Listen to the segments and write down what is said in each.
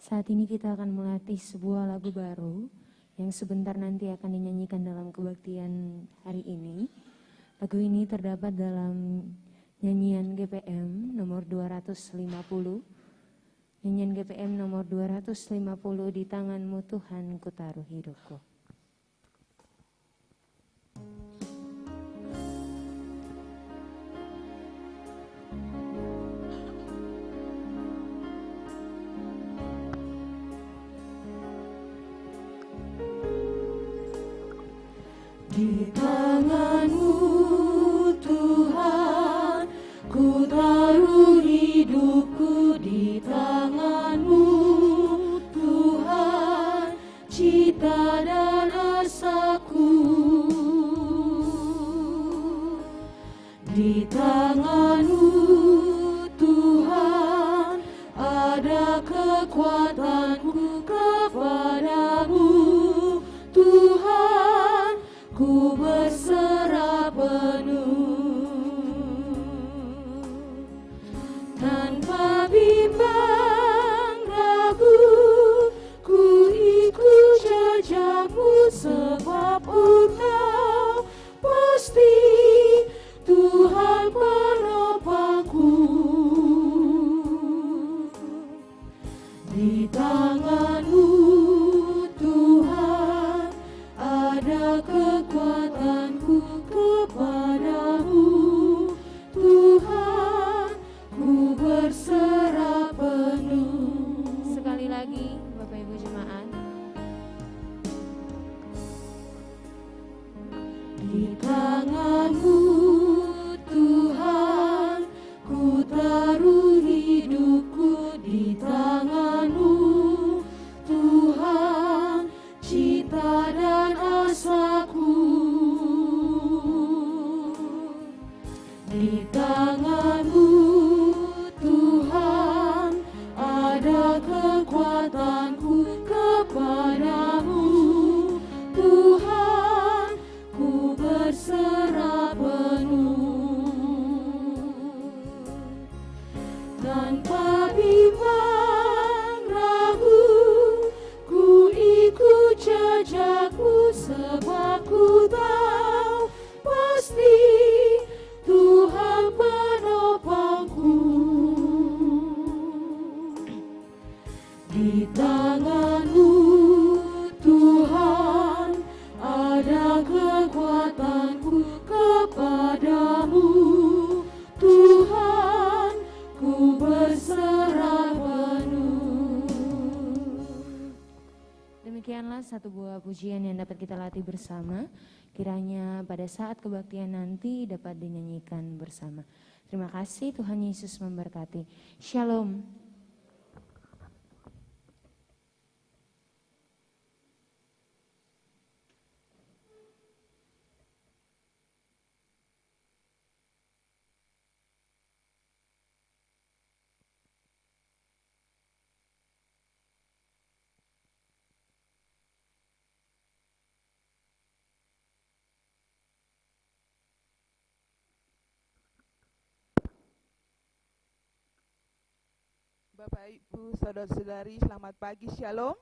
Saat ini kita akan melatih sebuah lagu baru yang sebentar nanti akan dinyanyikan dalam kebaktian hari ini. Lagu ini terdapat dalam nyanyian GPM nomor 250. Nyanyian GPM nomor 250, Di Tanganmu Tuhan Ku Taruh Hidupku. Di tanganmu Tuhan, ku taruh hidupku. Di tanganmu Tuhan, cita dan asaku. Di tanganmu Tuhan, ada kekuatanku kepadamu. Tuhan, ku berserah penuh, tanpa bimbang ragu, ku ikut jejakmu, sebab Engkau pasti Tuhan penopangku. Di tanganmu Tuhan, ada kekuatanku kepadamu. Tuhan, ku berserah penuh. Sekali lagi Bapak Ibu Jemaat. Di tanganmu Tuhan, ku taruh hidupku. Di tanganmu Tuhan, cita dan asaku. Di tanganmu Tuhan, ada kekuatanku kepadamu. Tuhan, ku berserah penuh, tanpa bimbang ragu, ku ikut jejakmu, sebab ku tahu pasti Tuhan penopangku. Di tanganmu Tuhan, ada kekuatanku kepadamu. Tuhan, ku berserah penuh. Demikianlah satu buah pujian yang dapat kita latih bersama. Kiranya pada saat kebaktian nanti dapat dinyanyikan bersama. Terima kasih, Tuhan Yesus memberkati. Shalom. Bapak, Ibu, Saudara-saudari, selamat pagi, Shalom.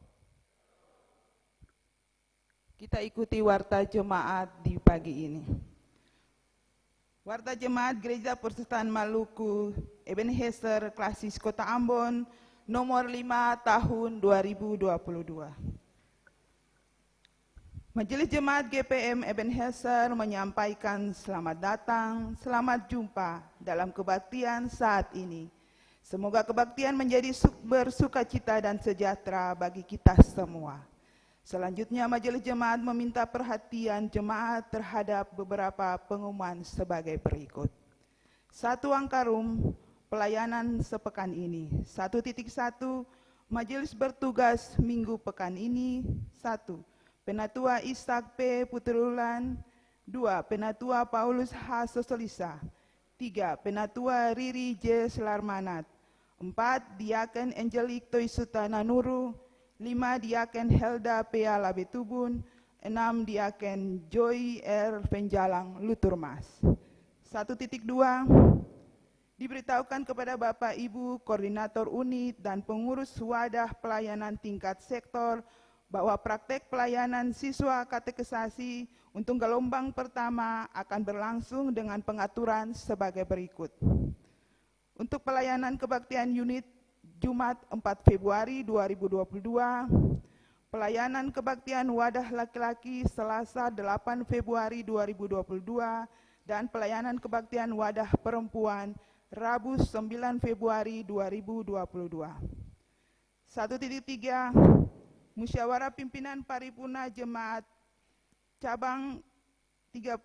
Kita ikuti warta jemaat di pagi ini. Warta jemaat Gereja Persertaan Maluku Ebenezer Klasis Kota Ambon nomor 5 tahun 2022. Majelis Jemaat GPM Ebenezer menyampaikan selamat datang, selamat jumpa dalam kebaktian saat ini. Semoga kebaktian menjadi bersukacita dan sejahtera bagi kita semua. Selanjutnya Majelis Jemaat meminta perhatian jemaat terhadap beberapa pengumuman sebagai berikut. 1. Angkarum pelayanan sepekan ini. 1.1 Majelis bertugas minggu pekan ini. 1. Penatua Ishak P. Putrulan. 2. Penatua Paulus H. Sosolisa. 3. Penatua Riri J. Selarmanat. 4. Diaken Angelik Toisutana Nuru. 5. Diaken Helda P. Labetubun. 6. Diaken Joy R. Penjalang Luturmas. 1.2 Diberitahukan kepada Bapak Ibu Koordinator Unit dan pengurus wadah pelayanan tingkat sektor bahwa praktek pelayanan siswa katekisasi untuk gelombang pertama akan berlangsung dengan pengaturan sebagai berikut. Untuk pelayanan kebaktian unit Jumat 4 Februari 2022, pelayanan kebaktian wadah laki-laki Selasa 8 Februari 2022, dan pelayanan kebaktian wadah perempuan Rabu 9 Februari 2022. 1.3 Musyawarah Pimpinan Paripurna Jemaat Cabang 3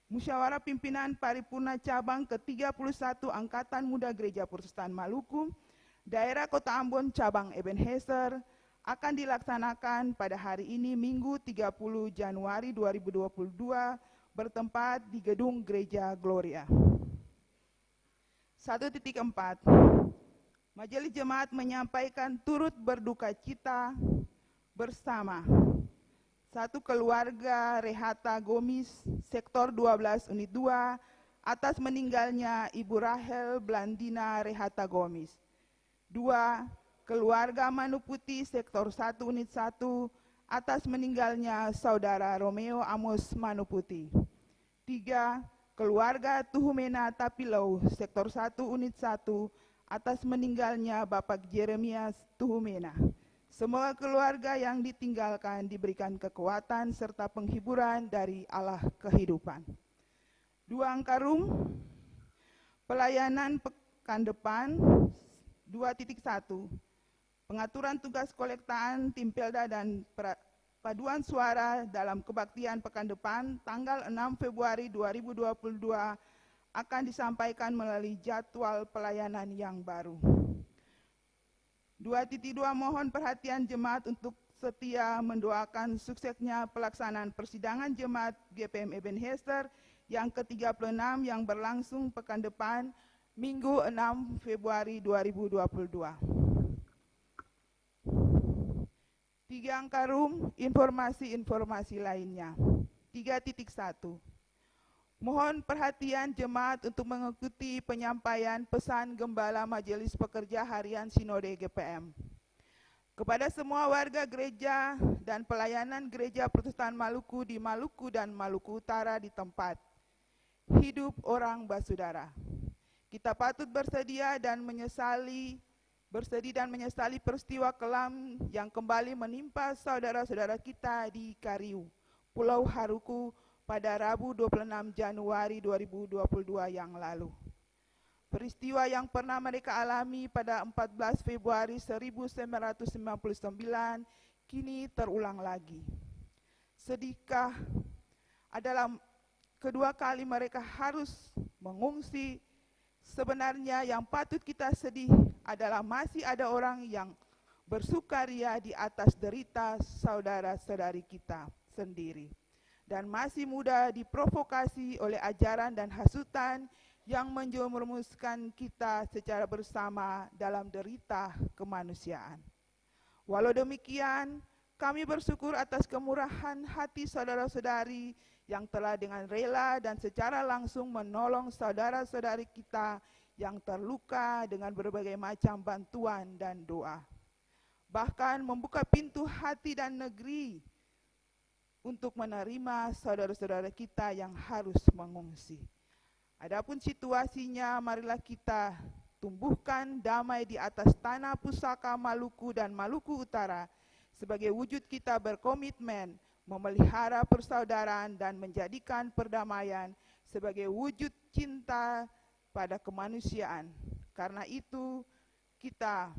Musyawarah Pimpinan Paripurna Cabang ke-31 Angkatan Muda Gereja Protestan Maluku, Daerah Kota Ambon Cabang Ebenezer akan dilaksanakan pada hari ini Minggu 30 Januari 2022 bertempat di Gedung Gereja Gloria. 1.4 Majelis Jemaat menyampaikan turut berduka cita bersama 1 keluarga Rehata Gomis, Sektor 12 Unit 2, atas meninggalnya Ibu Rahel Blandina Rehata Gomis. 2. Keluarga Manuputi, Sektor 1 Unit 1, atas meninggalnya Saudara Romeo Amos Manuputi. 3. Keluarga Tuhumena Tapilau, Sektor 1 Unit 1, atas meninggalnya Bapak Jeremias Tuhumena. Semoga keluarga yang ditinggalkan diberikan kekuatan serta penghiburan dari Allah kehidupan. 2 Angkarum, pelayanan pekan depan 2.1, pengaturan tugas kolektaan tim Pelda dan paduan suara dalam kebaktian pekan depan tanggal 6 Februari 2022 akan disampaikan melalui jadwal pelayanan yang baru. 2.2 Mohon perhatian jemaat untuk setia mendoakan suksesnya pelaksanaan persidangan jemaat GPM Ebenezer yang ke-36 yang berlangsung pekan depan Minggu 6 Februari 2022. 3 Angkarum, informasi-informasi lainnya. 3.1 Mohon perhatian jemaat untuk mengikuti penyampaian pesan Gembala Majelis Pekerja Harian Sinode GPM. Kepada semua warga gereja dan pelayanan Gereja Protestan Maluku di Maluku dan Maluku Utara di tempat hidup orang basudara. Kita patut bersedih dan menyesali peristiwa kelam yang kembali menimpa saudara-saudara kita di Kariu, Pulau Haruku pada Rabu 26 Januari 2022 yang lalu. Peristiwa yang pernah mereka alami pada 14 Februari 1999 kini terulang lagi. Sedihkah adalah kedua kali mereka harus mengungsi. Sebenarnya yang patut kita sedih adalah masih ada orang yang bersukaria di atas derita saudara-saudari kita sendiri, dan masih mudah diprovokasi oleh ajaran dan hasutan yang menjerumuskan kita secara bersama dalam derita kemanusiaan. Walau demikian, kami bersyukur atas kemurahan hati saudara-saudari yang telah dengan rela dan secara langsung menolong saudara-saudari kita yang terluka dengan berbagai macam bantuan dan doa. Bahkan membuka pintu hati dan negeri untuk menerima saudara-saudara kita yang harus mengungsi. Adapun situasinya, marilah kita tumbuhkan damai di atas tanah pusaka Maluku dan Maluku Utara sebagai wujud kita berkomitmen memelihara persaudaraan dan menjadikan perdamaian sebagai wujud cinta pada kemanusiaan. Karena itu, kita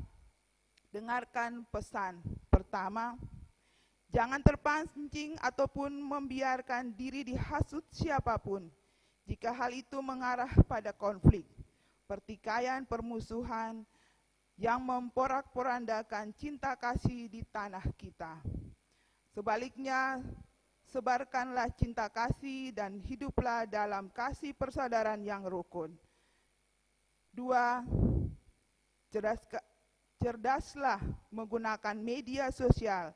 dengarkan pesan pertama, jangan terpancing ataupun membiarkan diri dihasut siapapun jika hal itu mengarah pada konflik, pertikaian, permusuhan yang memporak-porandakan cinta kasih di tanah kita. Sebaliknya, sebarkanlah cinta kasih dan hiduplah dalam kasih persaudaraan yang rukun. 2. Cerdaslah menggunakan media sosial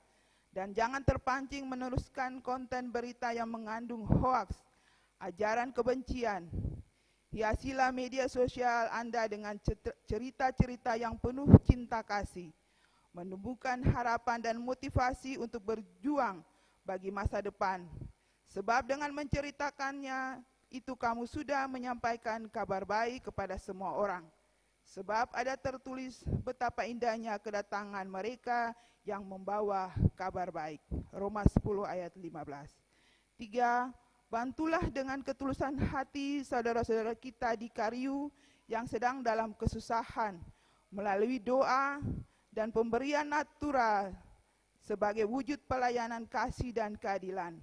dan jangan terpancing meneruskan konten berita yang mengandung hoaks, ajaran kebencian, Hiasilah media sosial Anda dengan cerita-cerita yang penuh cinta kasih, menumbuhkan harapan dan motivasi untuk berjuang bagi masa depan. Sebab dengan menceritakannya, itu kamu sudah menyampaikan kabar baik kepada semua orang. Sebab ada tertulis betapa indahnya kedatangan mereka yang membawa kabar baik. Roma 10 ayat 15. 3. Bantulah dengan ketulusan hati saudara-saudara kita di Kariu yang sedang dalam kesusahan melalui doa dan pemberian natural sebagai wujud pelayanan kasih dan keadilan.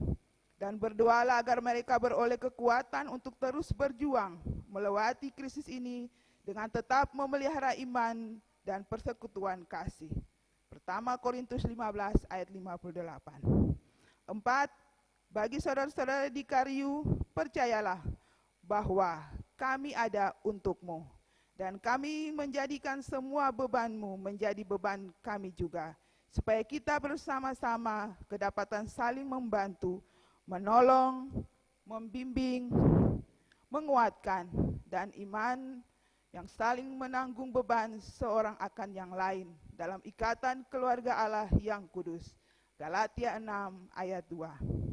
Dan berdoalah agar mereka beroleh kekuatan untuk terus berjuang melewati krisis ini dengan tetap memelihara iman dan persekutuan kasih. Pertama Korintus 15 ayat 58. 4. Bagi saudara-saudara di Kariu, percayalah bahwa kami ada untukmu, dan kami menjadikan semua bebanmu menjadi beban kami juga, supaya kita bersama-sama kedapatan saling membantu, menolong, membimbing, menguatkan, dan iman yang saling menanggung beban seorang akan yang lain dalam ikatan keluarga Allah yang kudus. Galatia 6 ayat 2.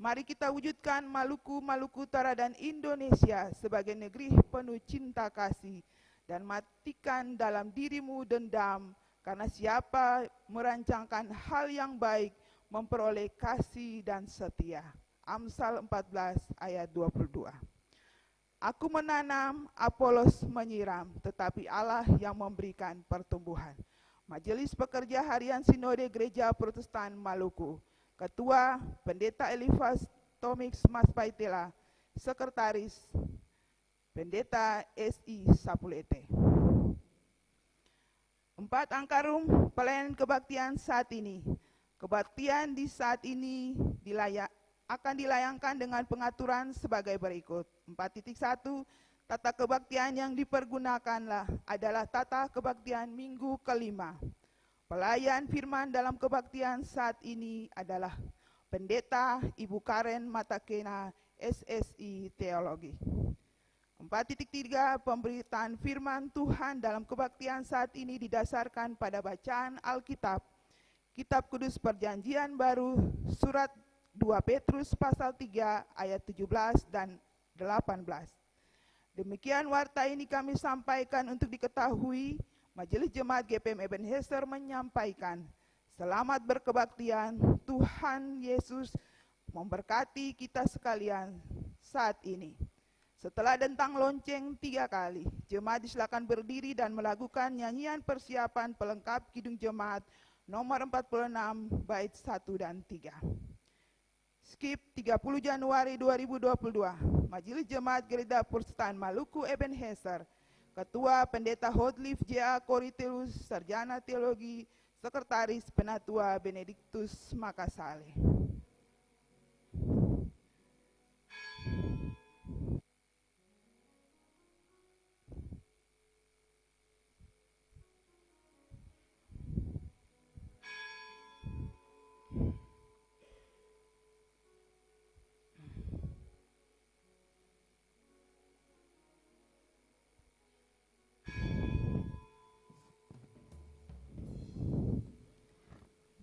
Mari kita wujudkan Maluku Utara dan Indonesia sebagai negeri penuh cinta kasih, dan matikan dalam dirimu dendam, karena siapa merancangkan hal yang baik memperoleh kasih dan setia. Amsal 14 ayat 22. Aku menanam, Apolos menyiram, tetapi Allah yang memberikan pertumbuhan. Majelis Pekerja Harian Sinode Gereja Protestan Maluku. Ketua Pendeta Elifas Tomix Mas Paitela, Sekretaris Pendeta S.I. Sapulete. 4. Angkarum pelayanan kebaktian saat ini. Kebaktian di saat ini akan dilayangkan dengan pengaturan sebagai berikut. 4.1. Tata kebaktian yang dipergunakanlah adalah tata kebaktian minggu kelima. Pelayan firman dalam kebaktian saat ini adalah Pendeta Ibu Karen Matakena, SSI Teologi. 4.3. Pemberitaan firman Tuhan dalam kebaktian saat ini didasarkan pada bacaan Alkitab, Kitab Kudus Perjanjian Baru, surat 2 Petrus pasal 3 ayat 17 dan 18. Demikian warta ini kami sampaikan untuk diketahui. Majelis Jemaat GPM Ebenezer menyampaikan, selamat berkebaktian, Tuhan Yesus memberkati kita sekalian saat ini. Setelah dentang lonceng 3 kali, jemaat disilakan berdiri dan melakukan nyanyian persiapan pelengkap Kidung Jemaat nomor 46 bait 1 dan 3. Skip 30 Januari 2022, Majelis Jemaat Gereja Protestan Maluku Ebenezer, Ketua Pendeta Hotliff J.A. Koritelus, Sarjana Teologi, Sekretaris Penatua Benediktus Makasale.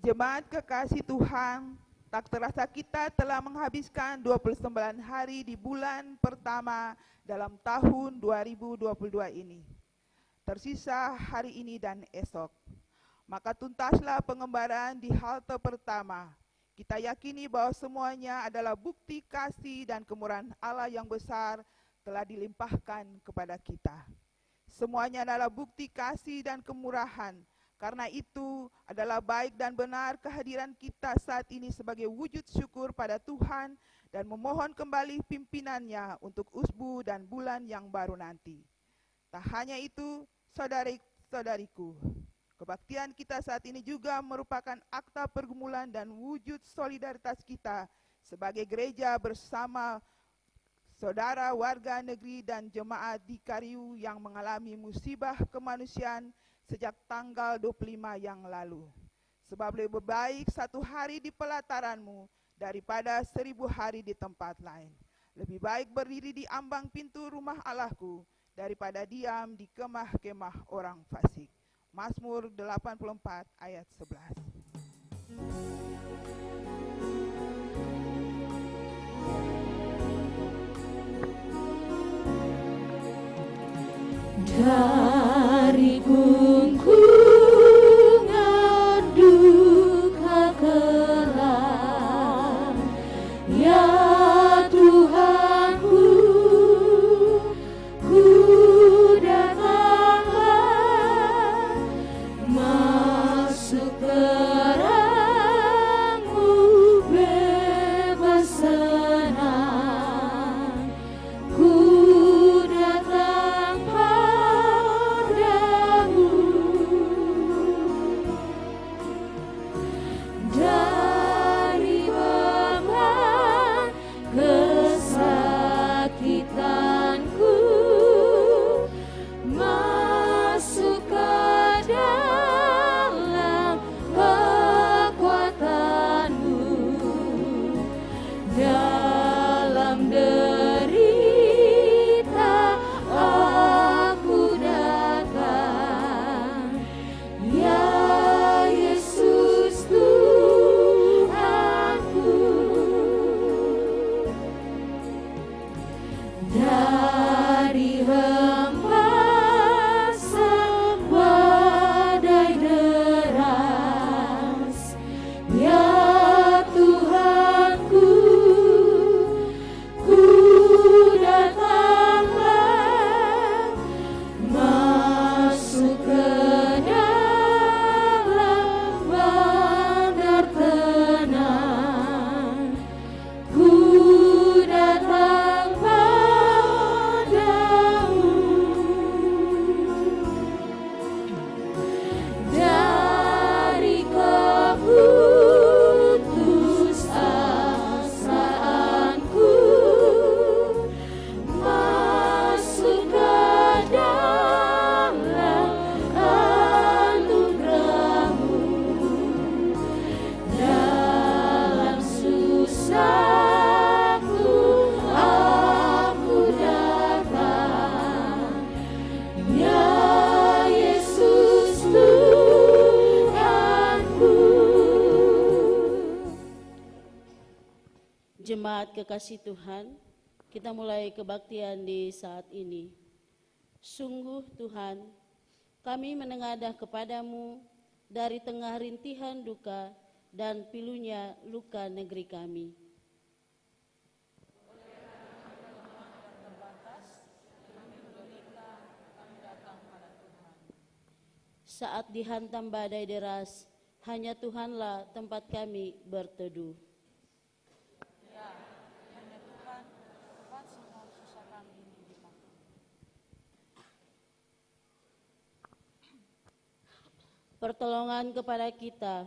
Jemaat kekasih Tuhan, tak terasa kita telah menghabiskan 29 hari di bulan pertama dalam tahun 2022 ini. Tersisa hari ini dan esok. Maka tuntaslah pengembaraan di halte pertama. Kita yakini bahwa semuanya adalah bukti kasih dan kemurahan Allah yang besar telah dilimpahkan kepada kita. Semuanya adalah bukti kasih dan kemurahan. Karena itu adalah baik dan benar kehadiran kita saat ini sebagai wujud syukur pada Tuhan dan memohon kembali pimpinannya untuk usbu dan bulan yang baru nanti. Tak hanya itu, saudari-saudariku, kebaktian kita saat ini juga merupakan akta pergumulan dan wujud solidaritas kita sebagai gereja bersama saudara warga negeri dan jemaat di Kariu yang mengalami musibah kemanusiaan sejak tanggal 25 yang lalu. Sebab lebih baik 1 hari di pelataranmu daripada 1000 hari di tempat lain. Lebih baik berdiri di ambang pintu rumah Allahku daripada diam di kemah-kemah orang fasik. Mazmur 84 ayat 11. Dari gungkungan duka kelam, ya Tuhanku, ku datanglah masuk terang-Mu bebas senang. Ku datang padamu dari beban kesakitanku, masuk ke dalam kekuatan-Mu. Dalam derita aku datang, ya Yesus Tuhanku. Dari hempasan badai deras, ya Tuhanku, ku datanglah masuk ke dalam bandar tenang. Ku datang padamu dari keputusasaanku, masuk ke dalam anugerah-Mu. Dalam susahku aku datang, ya Yesus Tuhanku. Jemaat kekasih Tuhan, kita mulai kebaktian di saat ini. Sungguh Tuhan, kami menengadah kepadamu dari tengah rintihan duka dan pilunya luka negeri kami. Saat dihantam badai deras, hanya Tuhanlah tempat kami berteduh. Pertolongan kepada kita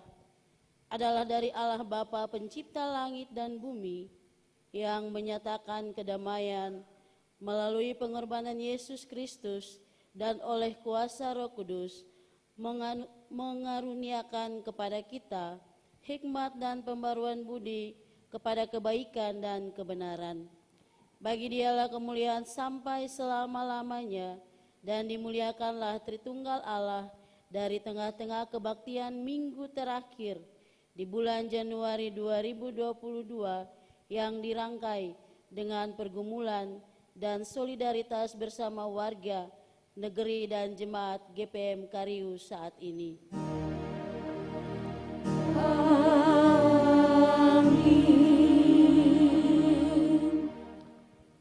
adalah dari Allah Bapa Pencipta langit dan bumi, yang menyatakan kedamaian melalui pengorbanan Yesus Kristus dan oleh kuasa Roh Kudus mengaruniakan kepada kita hikmat dan pembaruan budi kepada kebaikan dan kebenaran. Bagi Dialah kemuliaan sampai selama-lamanya, dan dimuliakanlah Tritunggal Allah dari tengah-tengah kebaktian minggu terakhir di bulan Januari 2022 yang dirangkai dengan pergumulan dan solidaritas bersama warga, negeri dan jemaat GPM Kariu saat ini. Amin.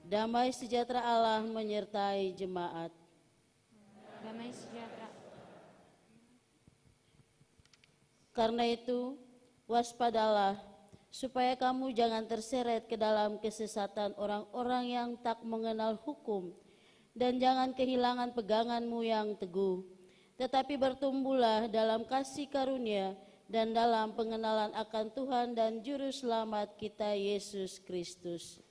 Damai sejahtera Allah menyertai jemaat. Damai sejahtera. Karena itu, waspadalah supaya kamu jangan terseret ke dalam kesesatan orang-orang yang tak mengenal hukum, dan jangan kehilangan peganganmu yang teguh, tetapi bertumbuhlah dalam kasih karunia dan dalam pengenalan akan Tuhan dan Juru Selamat kita Yesus Kristus.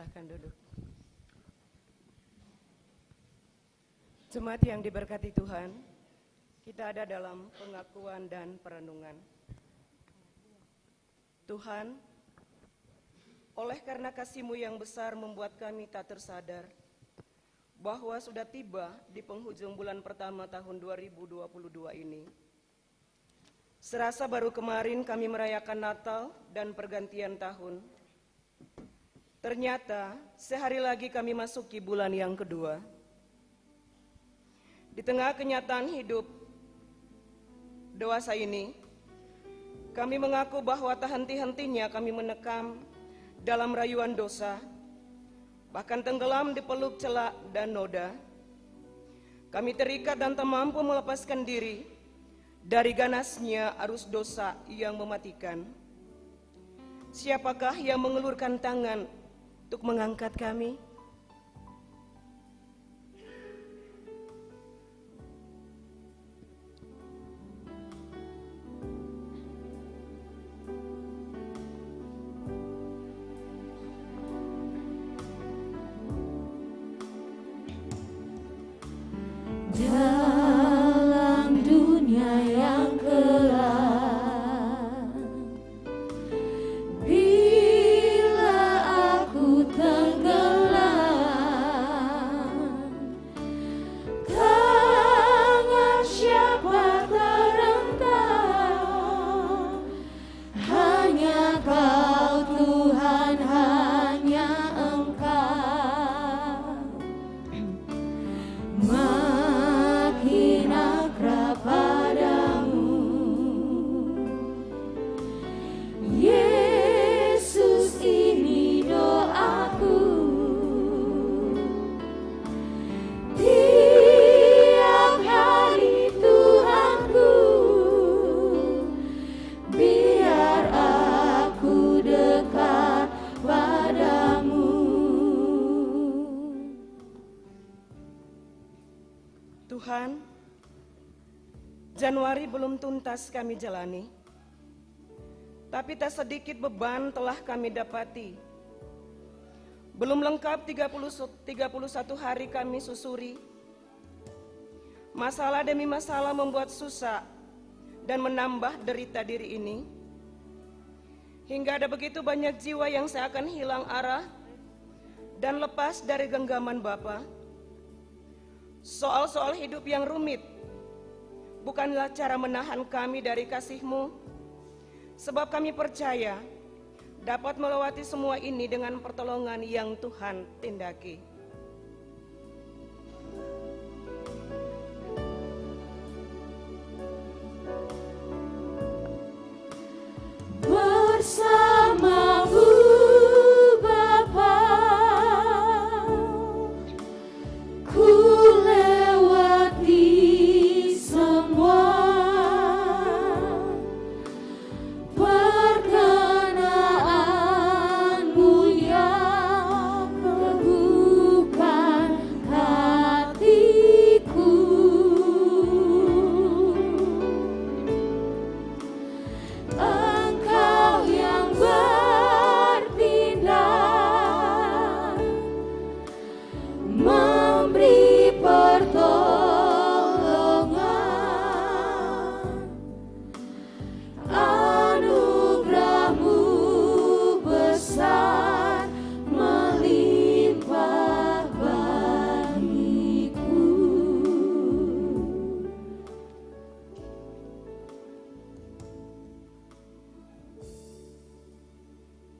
Silahkan duduk. Jemaat yang diberkati Tuhan, kita ada dalam pengakuan dan perenungan. Tuhan, oleh karena kasih-Mu yang besar membuat kami tak tersadar bahwa sudah tiba di penghujung bulan pertama tahun 2022 ini. Serasa baru kemarin kami merayakan Natal dan pergantian tahun. Ternyata sehari lagi kami masuki bulan yang kedua. Di tengah kenyataan hidup dewasa ini, kami mengaku bahwa tak henti-hentinya kami menekam dalam rayuan dosa, bahkan tenggelam di peluk celak dan noda. Kami terikat dan tak mampu melepaskan diri dari ganasnya arus dosa yang mematikan. Siapakah yang mengelurkan tangan untuk mengangkat kami? Dalam dunia yang gelap, bila aku tenggelam, tangan siapa terentang? Hanya Kau Tuhan, hanya Engkau. Makin akrab padamu, Yesus, ini doaku. Tiap hari Tuhanku, biar aku dekat padamu. Tuhan, Januari belum tuntas kami jalani, tapi tak sedikit beban telah kami dapati. Belum lengkap 31 hari kami susuri. Masalah demi masalah membuat susah dan menambah derita diri ini. Hingga ada begitu banyak jiwa yang seakan hilang arah dan lepas dari genggaman Bapa. Soal-soal hidup yang rumit bukanlah cara menahan kami dari kasih-Mu, sebab kami percaya dapat melewati semua ini dengan pertolongan yang Tuhan tindaki. Bersama-Mu Bapa, ku lewati semua perkenaanmu yang kebukan hatiku. Engkau yang bertindak, memberi pertolongan. Anugerah-Mu besar melimpah bagiku.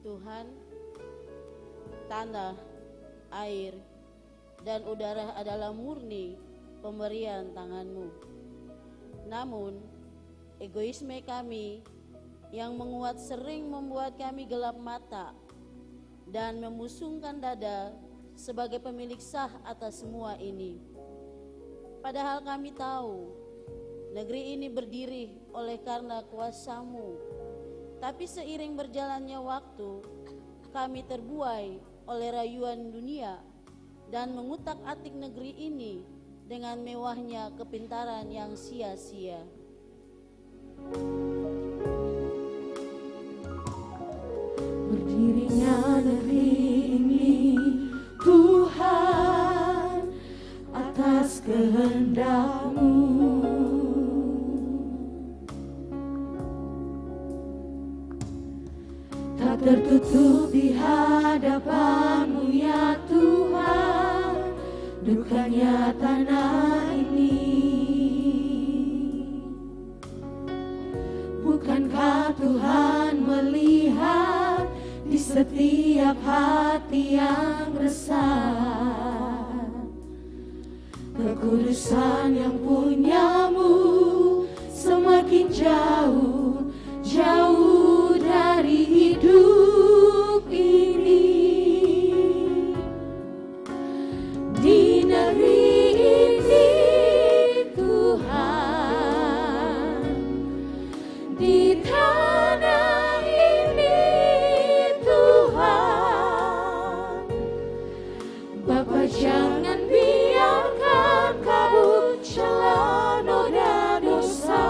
Tuhan, tanah, air, dan udara adalah murni pemberian tangan-Mu. Namun, egoisme kami yang menguat sering membuat kami gelap mata dan memusungkan dada sebagai pemilik sah atas semua ini. Padahal kami tahu negeri ini berdiri oleh karena kuasa-Mu. Tapi seiring berjalannya waktu, kami terbuai oleh rayuan dunia dan mengutak-atik negeri ini dengan mewahnya kepintaran yang sia-sia. Berdirinya negeri ini atas kehendak-Mu. Tak tertutup di hadapan-Mu ya Tuhan, dukanya tanah ini. Bukankah Tuhan melihat di setiap hati yang resah, kekudusan yang punya-Mu semakin jauh, jauh dari hidup ini. Di negeri ini Tuhan, di tanah ini Tuhan, Bapa jangan biarkan kabut celah noda dosa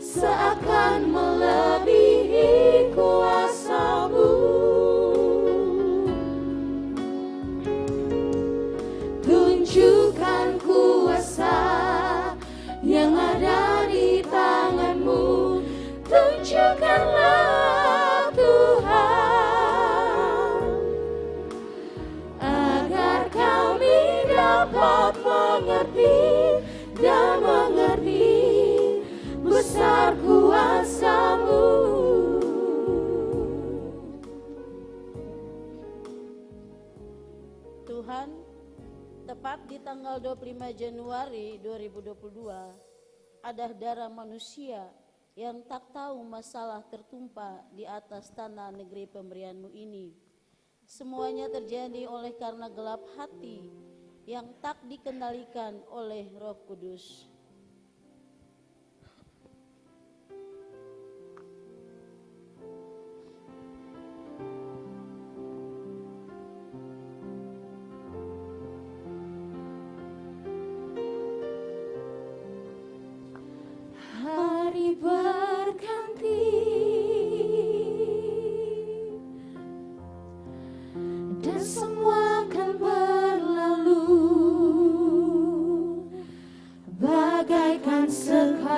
seakan melebihi kuasa-Mu. Tunjukkan kuasa yang ada di tangan-Mu, tunjukkanlah Tuhan, agar kami dapat mengerti dan mengerti besar kuasa-Mu. Tuhan, tepat di tanggal 25 Januari 2022, ada darah manusia yang tak tahu masalah tertumpah di atas tanah negeri pemberian-Mu ini. Semuanya terjadi oleh karena gelap hati yang tak dikendalikan oleh Roh Kudus. Hari berganti dan semua akan berlalu bagaikan sekam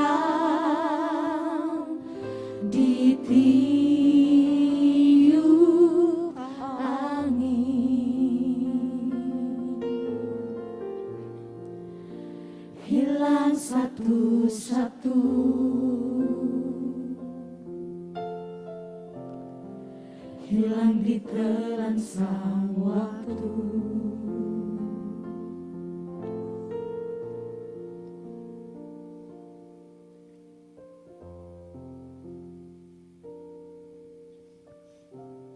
ditiup angin, hilang satu-satu, hilang ditelan sang waktu.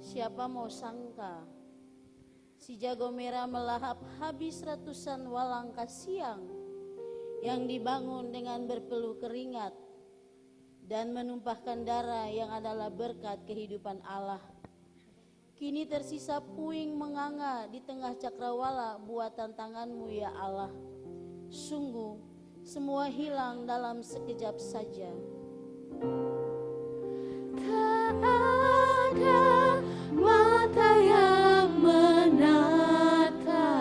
Siapa mau sangka si jago merah melahap habis ratusan walang kasiang yang dibangun dengan berpeluh keringat dan menumpahkan darah yang adalah berkat kehidupan Allah. Kini tersisa puing menganga di tengah cakrawala buatan tangan-Mu ya Allah. Sungguh semua hilang dalam sekejap saja. Tak ada mata yang menata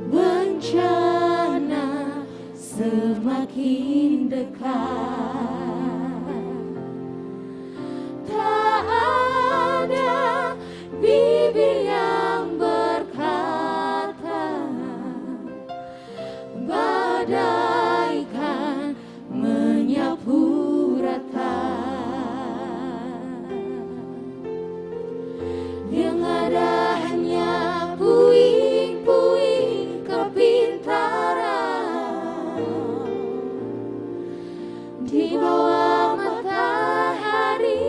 bencana semakin dekat. Tak ada bibir yang berkata bagaikan menyapu rata. Yang ada hanya puing-puing kepintaran di bawah matahari,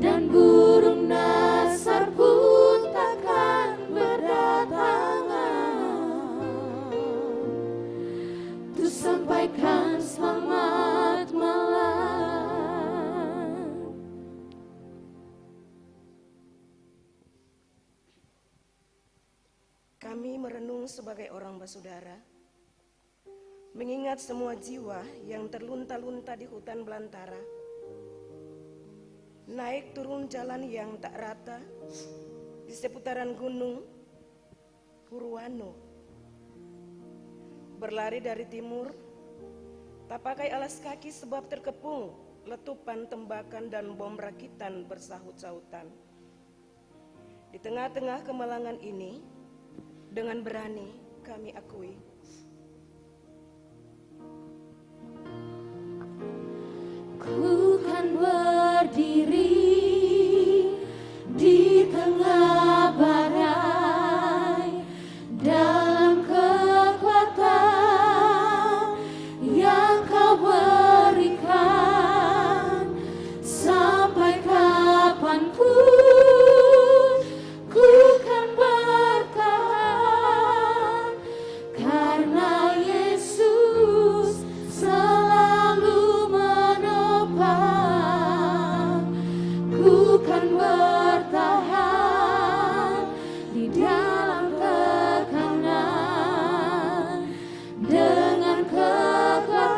dan burung nasar pun takkan berdatangan untuk sampaikan selamat malam. Kami merenung sebagai orang basudara, mengingat semua jiwa yang terlunta-lunta di hutan belantara, naik turun jalan yang tak rata, di seputaran gunung Purwano. Berlari dari timur, tak pakai alas kaki sebab terkepung letupan tembakan dan bom rakitan bersahut-sahutan. Di tengah-tengah kemalangan ini, dengan berani kami akui, ku kan berdiri di tengah badai dalam kekuatan yang kau berikan. Sampai kapanpun ku kan bertahan, karena Yesus selalu menopang. Ku kan bertahan di dalam tekanan dengan kekuatan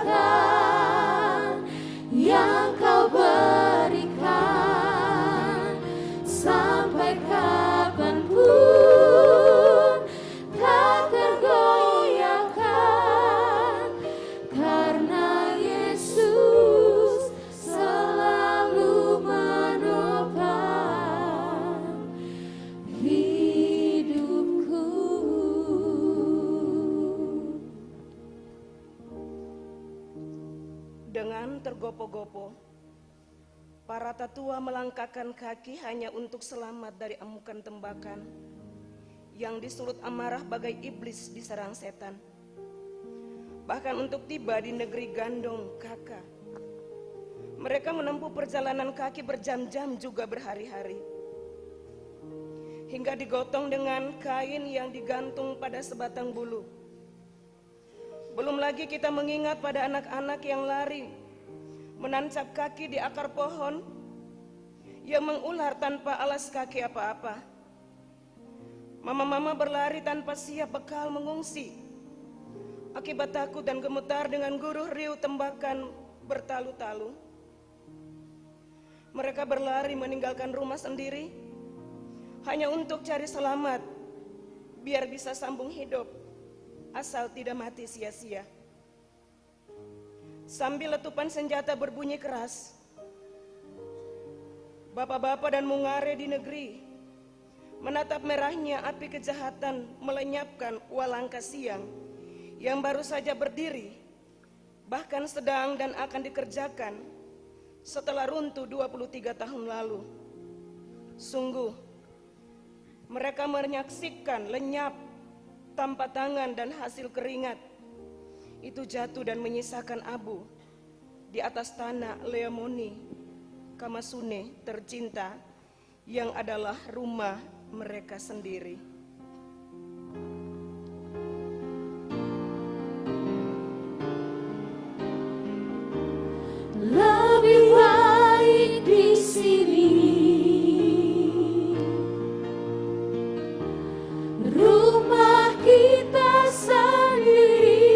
yang kau berikan. Sampai kapanpun tak tergoyahkan, karena Yesus selalu menopang hidupku. dengan tergopoh-gopoh, para tetua melangkahkan kaki hanya untuk selamat dari amukan tembakan yang disulut amarah bagai iblis diserang setan. Bahkan untuk tiba di negeri Gandong Kaka, mereka menempuh perjalanan kaki berjam-jam juga berhari-hari, hingga digotong dengan kain yang digantung pada sebatang bulu. Belum lagi kita mengingat pada anak-anak yang lari menancap kaki di akar pohon yang mengular tanpa alas kaki apa-apa. Mama-mama berlari tanpa siap bekal mengungsi akibat takut dan gemetar dengan guruh riuh tembakan bertalu-talu. Mereka berlari meninggalkan rumah sendiri hanya untuk cari selamat, biar bisa sambung hidup asal tidak mati sia-sia. Sambil letupan senjata berbunyi keras, bapak-bapak dan mungare di negeri menatap merahnya api kejahatan melenyapkan walangka siang yang baru saja berdiri, bahkan sedang dan akan dikerjakan setelah runtuh 23 tahun lalu. Sungguh, mereka menyaksikan lenyap tanpa tangan dan hasil keringat itu jatuh dan menyisakan abu di atas tanah Leamoni Kamasune tercinta yang adalah rumah mereka sendiri. Lebih baik di sini, rumah kita sendiri.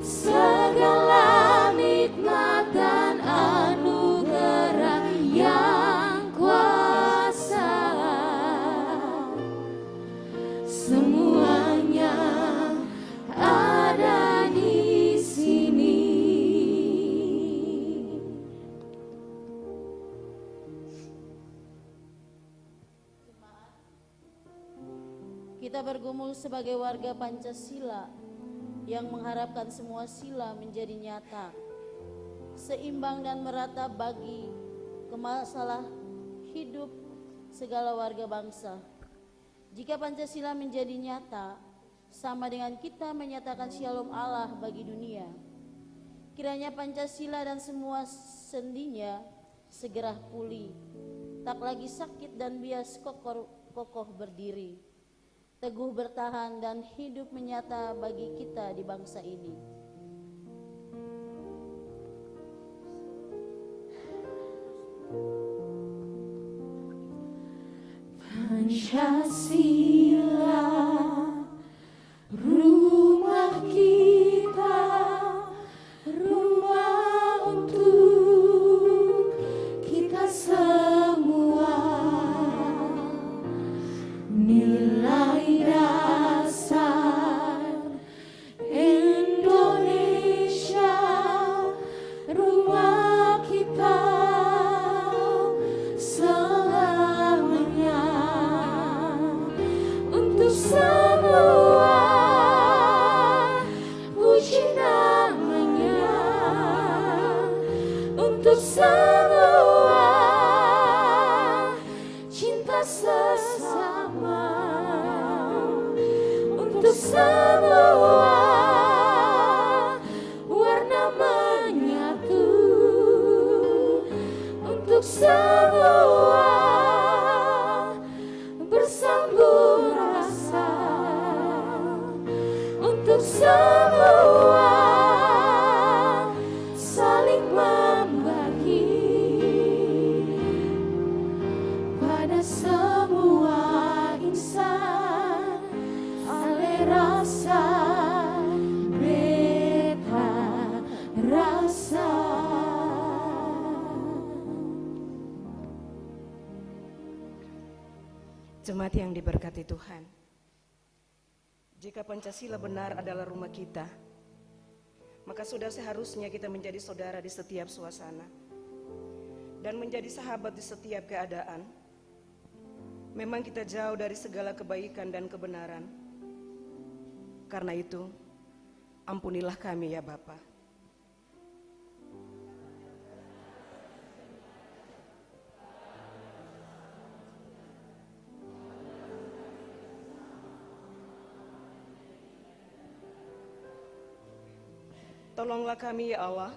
Segala nikmat dan anugerah yang kuasa, semuanya ada di sini. Kita bergumul sebagai warga Pancasila yang mengharapkan semua sila menjadi nyata, seimbang dan merata bagi kemasalah hidup segala warga bangsa. Jika Pancasila menjadi nyata, sama dengan kita menyatakan shalom Allah bagi dunia. Kiranya Pancasila dan semua sendinya segera pulih, tak lagi sakit dan bias kokoh berdiri, teguh bertahan dan hidup menyata bagi kita di bangsa ini. Pancasila, rumah kita, rumah untuk kita semua. semua bersambung rasa, untuk semua saling membagi, pada semua insan ale rasa beta rasa. Jemaat yang diberkati Tuhan, jika Pancasila benar adalah rumah kita, maka sudah seharusnya kita menjadi saudara di setiap suasana dan menjadi sahabat di setiap keadaan. Memang kita jauh dari segala kebaikan dan kebenaran. Karena itu, ampunilah kami ya Bapa. Tolonglah kami ya Allah,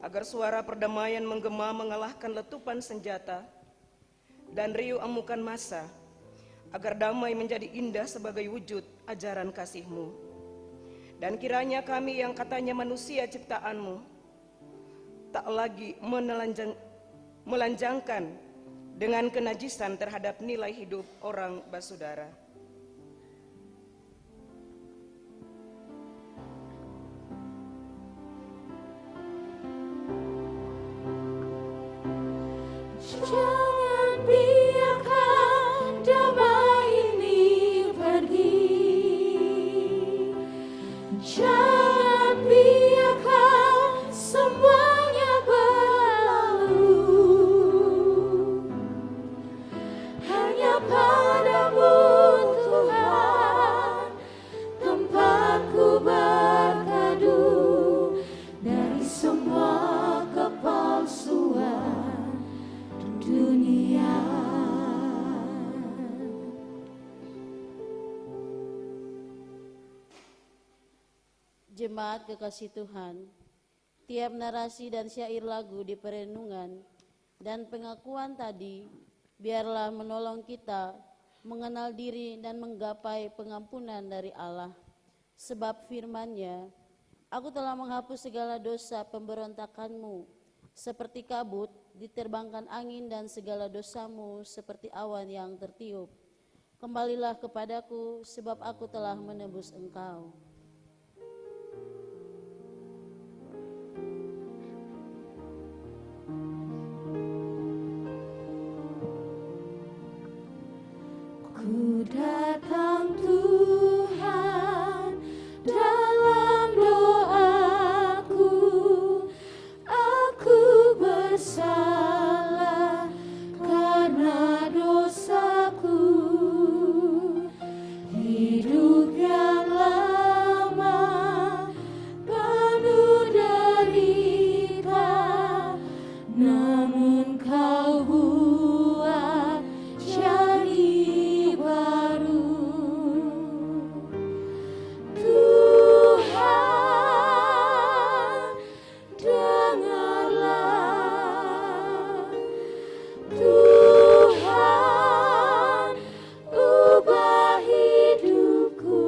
agar suara perdamaian menggema mengalahkan letupan senjata dan riuh amukan massa, agar damai menjadi indah sebagai wujud ajaran kasih-Mu. Dan kiranya kami yang katanya manusia ciptaan-Mu, tak lagi melanjangkan dengan kenajisan terhadap nilai hidup orang basudara. Jangan biarkan damai ini pergi, jangan biarkan semuanya berlalu. Hanya padamu Tuhan tempatku berteduh, dari semua kepalsuan dunia. Jemaat kekasih Tuhan, tiap narasi dan syair lagu di perenungan dan pengakuan tadi biarlah menolong kita mengenal diri dan menggapai pengampunan dari Allah. Sebab firman-Nya, aku telah menghapus segala dosa pemberontakanmu, seperti kabut diterbangkan angin, dan segala dosamu seperti awan yang tertiup. Kembalilah kepadaku, sebab aku telah menebus engkau. Ku datang Tuhan dalam doaku, aku bersalah karena dosaku. Hidup yang lama penuh derita, namun Kau buat jadi baru. Tuhan, dengarlah. Tuhan, ubah hidupku.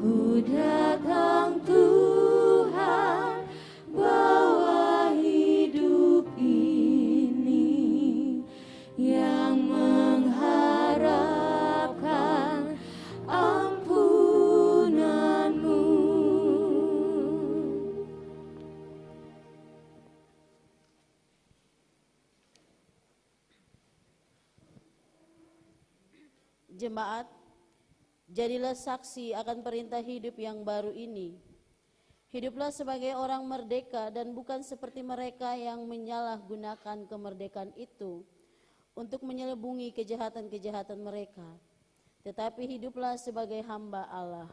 Ku datang Tuhan, bawa hidup ini yang mengharapkan ampunan-Mu. Jemaat, jadilah saksi akan perintah hidup yang baru ini. Hiduplah sebagai orang merdeka dan bukan seperti mereka yang menyalahgunakan kemerdekaan itu untuk menyelubungi kejahatan-kejahatan mereka, tetapi hiduplah sebagai hamba Allah.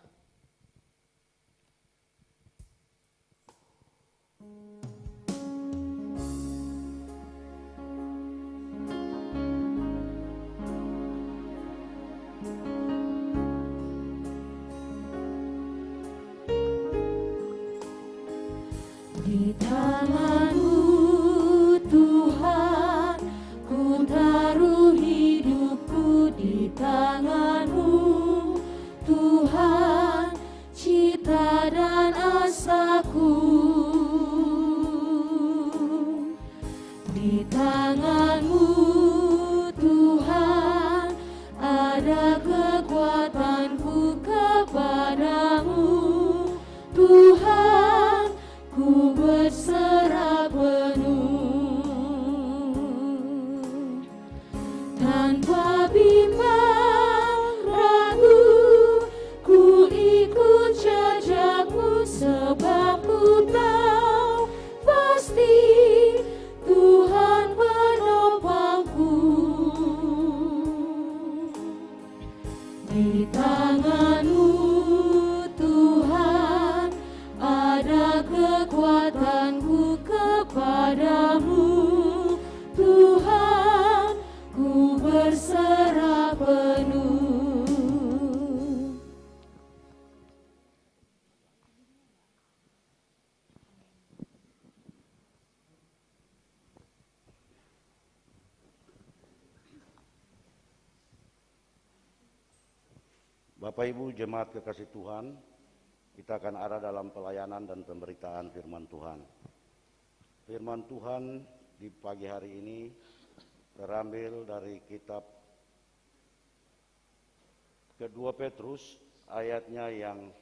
Di tangan-Mu Di tangan-Mu Tuhan, ada kekuatanku kepadamu. Tuhan, ku berserah penuh. Tanpa bimbang ragu, ku ikut jejak-Mu sebab ku tahu pasti Tuhan penopangku. Di tangan-Mu Tuhan, ada kekuatanku kepadamu. Tuhan, ku berserah penuh. Bapak Ibu jemaat kekasih Tuhan, kita akan ada dalam pelayanan dan pemberitaan firman Tuhan. Firman Tuhan di pagi hari ini terambil dari kitab kedua Petrus ayatnya yang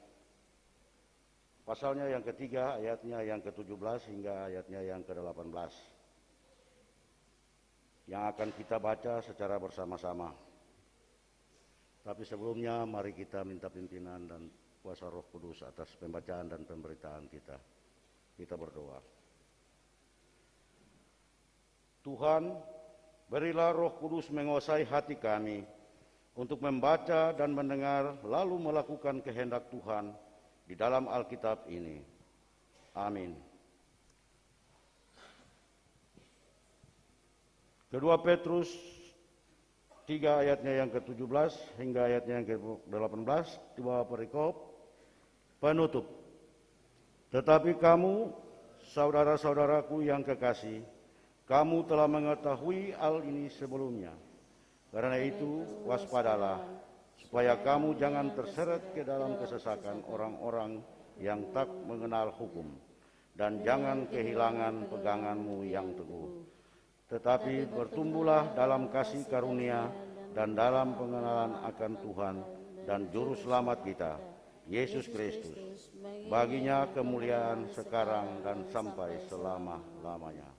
pasalnya yang ketiga, ayatnya yang ke-17 hingga ayatnya yang ke-18 yang akan kita baca secara bersama-sama. Tapi sebelumnya mari kita minta pimpinan dan kuasa Roh Kudus atas pembacaan dan pemberitaan kita. Kita berdoa. Tuhan, berilah Roh Kudus menguasai hati kami untuk membaca dan mendengar lalu melakukan kehendak Tuhan di dalam Alkitab ini. Amin. Kedua Petrus 3 ayatnya yang ke-17 hingga ayatnya yang ke-18, dua perikop penutup. Tetapi kamu, saudara-saudaraku yang kekasih, kamu telah mengetahui hal ini sebelumnya. Karena itu, waspadalah, supaya kamu jangan terseret ke dalam kesesakan orang-orang yang tak mengenal hukum, dan jangan kehilangan peganganmu yang teguh. Tetapi bertumbuhlah dalam kasih karunia dan dalam pengenalan akan Tuhan dan Juru Selamat kita, Yesus Kristus. Baginya kemuliaan sekarang dan sampai selama-lamanya.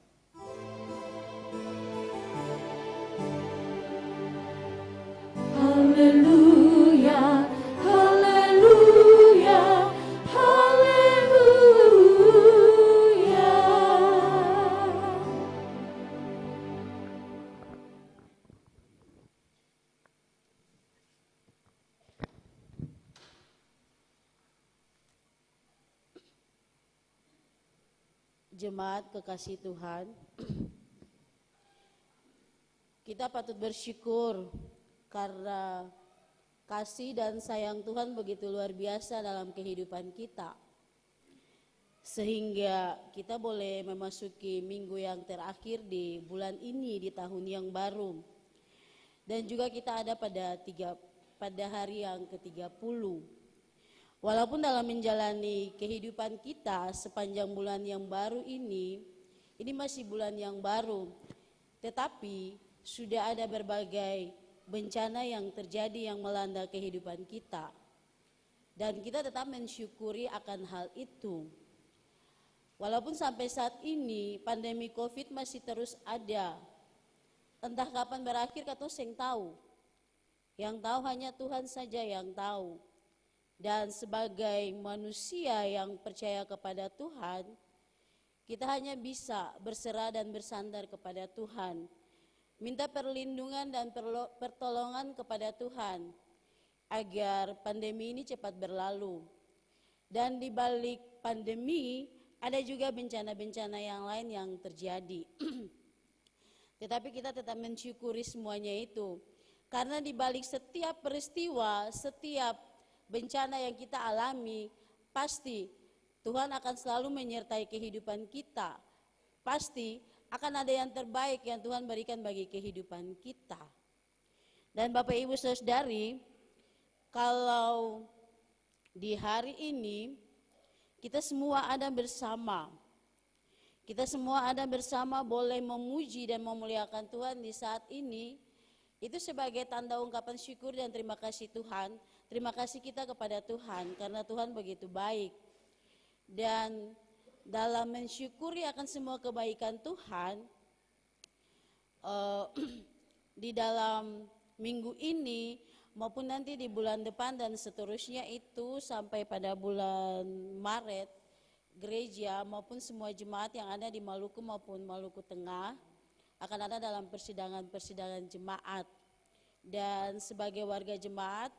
Haleluya, haleluya, haleluya. Jemaat kekasih Tuhan, kita patut bersyukur karena kasih dan sayang Tuhan begitu luar biasa dalam kehidupan kita. Sehingga kita boleh memasuki minggu yang terakhir di bulan ini, di tahun yang baru. Dan juga kita ada pada hari yang ke-30. Walaupun dalam menjalani kehidupan kita sepanjang bulan yang baru ini masih bulan yang baru, tetapi sudah ada berbagai bencana yang terjadi yang melanda kehidupan kita. Dan kita tetap mensyukuri akan hal itu. Walaupun sampai saat ini pandemi COVID masih terus ada, entah kapan berakhir kata sing tahu. Yang tahu hanya Tuhan saja yang tahu. Dan sebagai manusia yang percaya kepada Tuhan, kita hanya bisa berserah dan bersandar kepada Tuhan. Minta perlindungan dan pertolongan kepada Tuhan agar pandemi ini cepat berlalu. Dan di balik pandemi ada juga bencana-bencana yang lain yang terjadi. Tetapi kita tetap mensyukuri semuanya itu. Karena di balik setiap peristiwa, setiap bencana yang kita alami, pasti Tuhan akan selalu menyertai kehidupan kita. Pasti akan ada yang terbaik yang Tuhan berikan bagi kehidupan kita. Dan Bapak Ibu Saudari, kalau di hari ini kita semua ada bersama, Kita semua ada bersama boleh memuji dan memuliakan Tuhan di saat ini. Itu sebagai tanda ungkapan syukur dan terima kasih Tuhan. Terima kasih kita kepada Tuhan karena Tuhan begitu baik. Dan dalam mensyukuri akan semua kebaikan Tuhan, di dalam minggu ini maupun nanti di bulan depan dan seterusnya itu sampai pada bulan Maret, gereja maupun semua jemaat yang ada di Maluku maupun Maluku Tengah akan ada dalam persidangan jemaat. Dan sebagai warga jemaat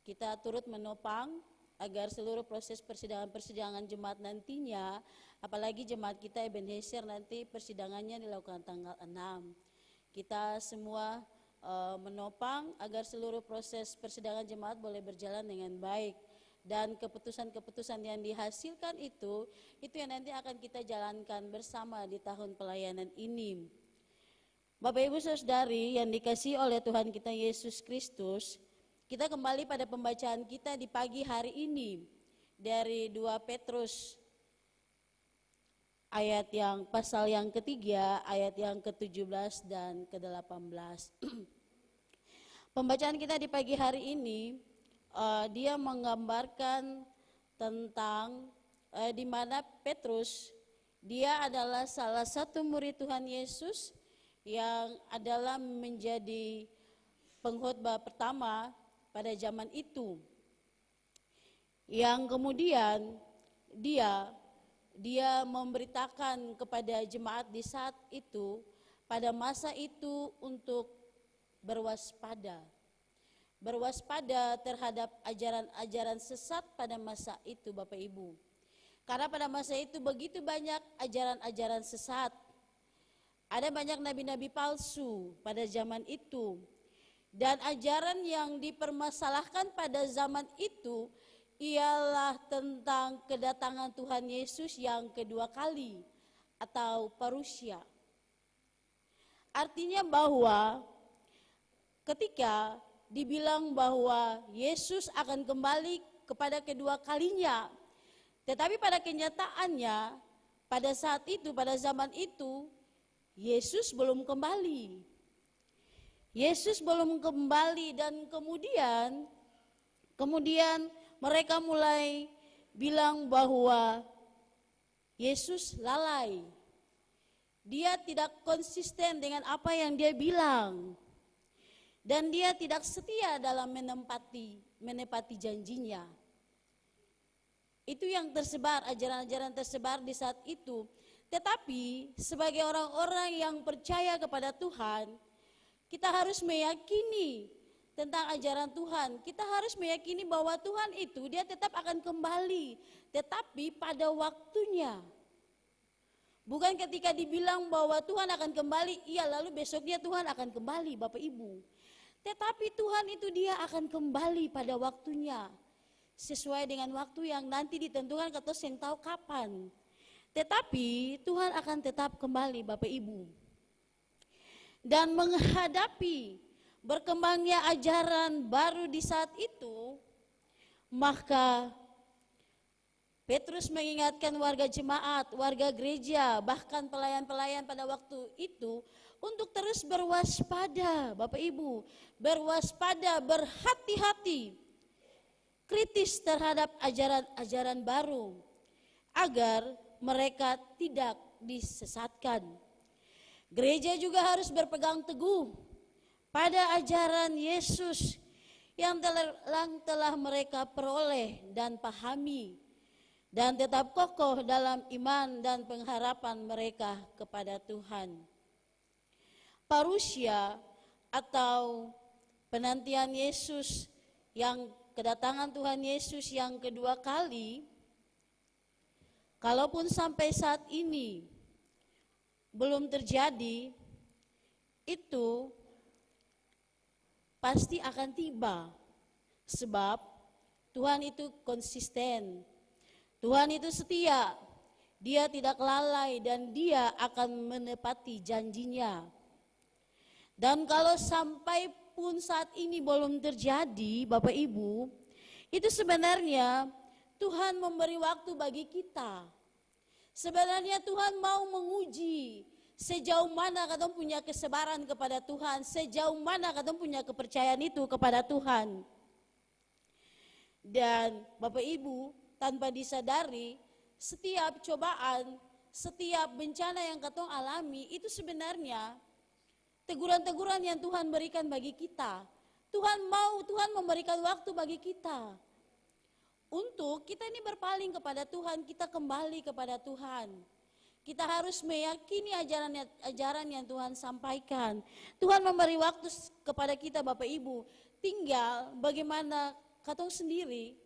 kita turut menopang agar seluruh proses persidangan jemaat nantinya, apalagi jemaat kita Ebenezer nanti persidangannya dilakukan tanggal 6. Kita semua menopang agar seluruh proses persidangan jemaat boleh berjalan dengan baik. Dan keputusan-keputusan yang dihasilkan itu yang nanti akan kita jalankan bersama di tahun pelayanan ini. Bapak Ibu Saudari yang dikasihi oleh Tuhan kita Yesus Kristus, kita kembali pada pembacaan kita di pagi hari ini dari 2 Petrus ayat yang pasal yang ketiga, ayat yang ke-17 dan ke-18. Pembacaan kita di pagi hari ini dia menggambarkan tentang di mana Petrus dia adalah salah satu murid Tuhan Yesus yang adalah menjadi pengkhotbah pertama pada zaman itu, yang kemudian dia memberitakan kepada jemaat di saat itu, pada masa itu untuk berwaspada terhadap ajaran-ajaran sesat pada masa itu, Bapak Ibu. Karena pada masa itu begitu banyak ajaran-ajaran sesat. Ada banyak nabi-nabi palsu pada zaman itu. Dan ajaran yang dipermasalahkan pada zaman itu ialah tentang kedatangan Tuhan Yesus yang kedua kali atau parusia. Artinya bahwa ketika dibilang bahwa Yesus akan kembali kepada kedua kalinya, tetapi pada kenyataannya pada saat itu, pada zaman itu, Yesus belum kembali. Yesus belum kembali dan kemudian mereka mulai bilang bahwa Yesus lalai. Dia tidak konsisten dengan apa yang dia bilang. Dan dia tidak setia dalam menepati janjinya. Itu yang tersebar, ajaran-ajaran tersebar di saat itu. Tetapi sebagai orang-orang yang percaya kepada Tuhan, kita harus meyakini tentang ajaran Tuhan. Kita harus meyakini bahwa Tuhan itu dia tetap akan kembali, tetapi pada waktunya. Bukan ketika dibilang bahwa Tuhan akan kembali, iya lalu besoknya Tuhan akan kembali, Bapak Ibu. Tetapi Tuhan itu dia akan kembali pada waktunya. Sesuai dengan waktu yang nanti ditentukan, kata yang tahu kapan. Tetapi Tuhan akan tetap kembali, Bapak Ibu. Dan menghadapi berkembangnya ajaran baru di saat itu, maka Petrus mengingatkan warga jemaat, warga gereja, bahkan pelayan-pelayan pada waktu itu untuk terus berwaspada, Bapak Ibu. Berwaspada, berhati-hati, kritis terhadap ajaran-ajaran baru, agar mereka tidak disesatkan. Gereja juga harus berpegang teguh pada ajaran Yesus yang telah mereka peroleh dan pahami, dan tetap kokoh dalam iman dan pengharapan mereka kepada Tuhan. Parusia atau penantian Yesus, yang kedatangan Tuhan Yesus yang kedua kali, kalaupun sampai saat ini belum terjadi, itu pasti akan tiba. Sebab Tuhan itu konsisten, Tuhan itu setia, dia tidak lalai dan dia akan menepati janjinya. Dan kalau sampai pun saat ini belum terjadi, Bapak Ibu, itu sebenarnya Tuhan memberi waktu bagi kita. Sebenarnya Tuhan mau menguji sejauh mana katong punya kesabaran kepada Tuhan, sejauh mana katong punya kepercayaan itu kepada Tuhan. Dan Bapak Ibu, tanpa disadari, setiap cobaan, setiap bencana yang katong alami itu sebenarnya teguran-teguran yang Tuhan berikan bagi kita. Tuhan memberikan waktu bagi kita untuk kita ini berpaling kepada Tuhan, kita kembali kepada Tuhan. Kita harus meyakini ajaran yang Tuhan sampaikan. Tuhan memberi waktu kepada kita Bapak Ibu. Tinggal bagaimana katong sendiri,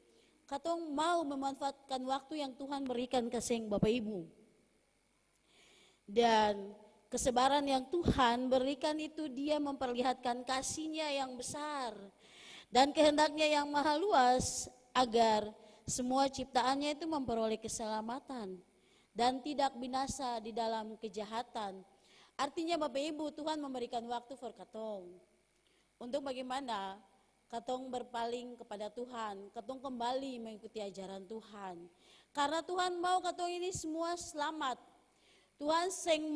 katong mau memanfaatkan waktu yang Tuhan berikan ke Bapak Ibu. Dan kesabaran yang Tuhan berikan itu dia memperlihatkan kasih-Nya yang besar dan kehendaknya yang maha luas agar semua ciptaannya itu memperoleh keselamatan dan tidak binasa di dalam kejahatan. Artinya Bapak Ibu, Tuhan memberikan waktu for katong untuk bagaimana katong berpaling kepada Tuhan, katong kembali mengikuti ajaran Tuhan. Karena Tuhan mau katong ini semua selamat. Tuhan seng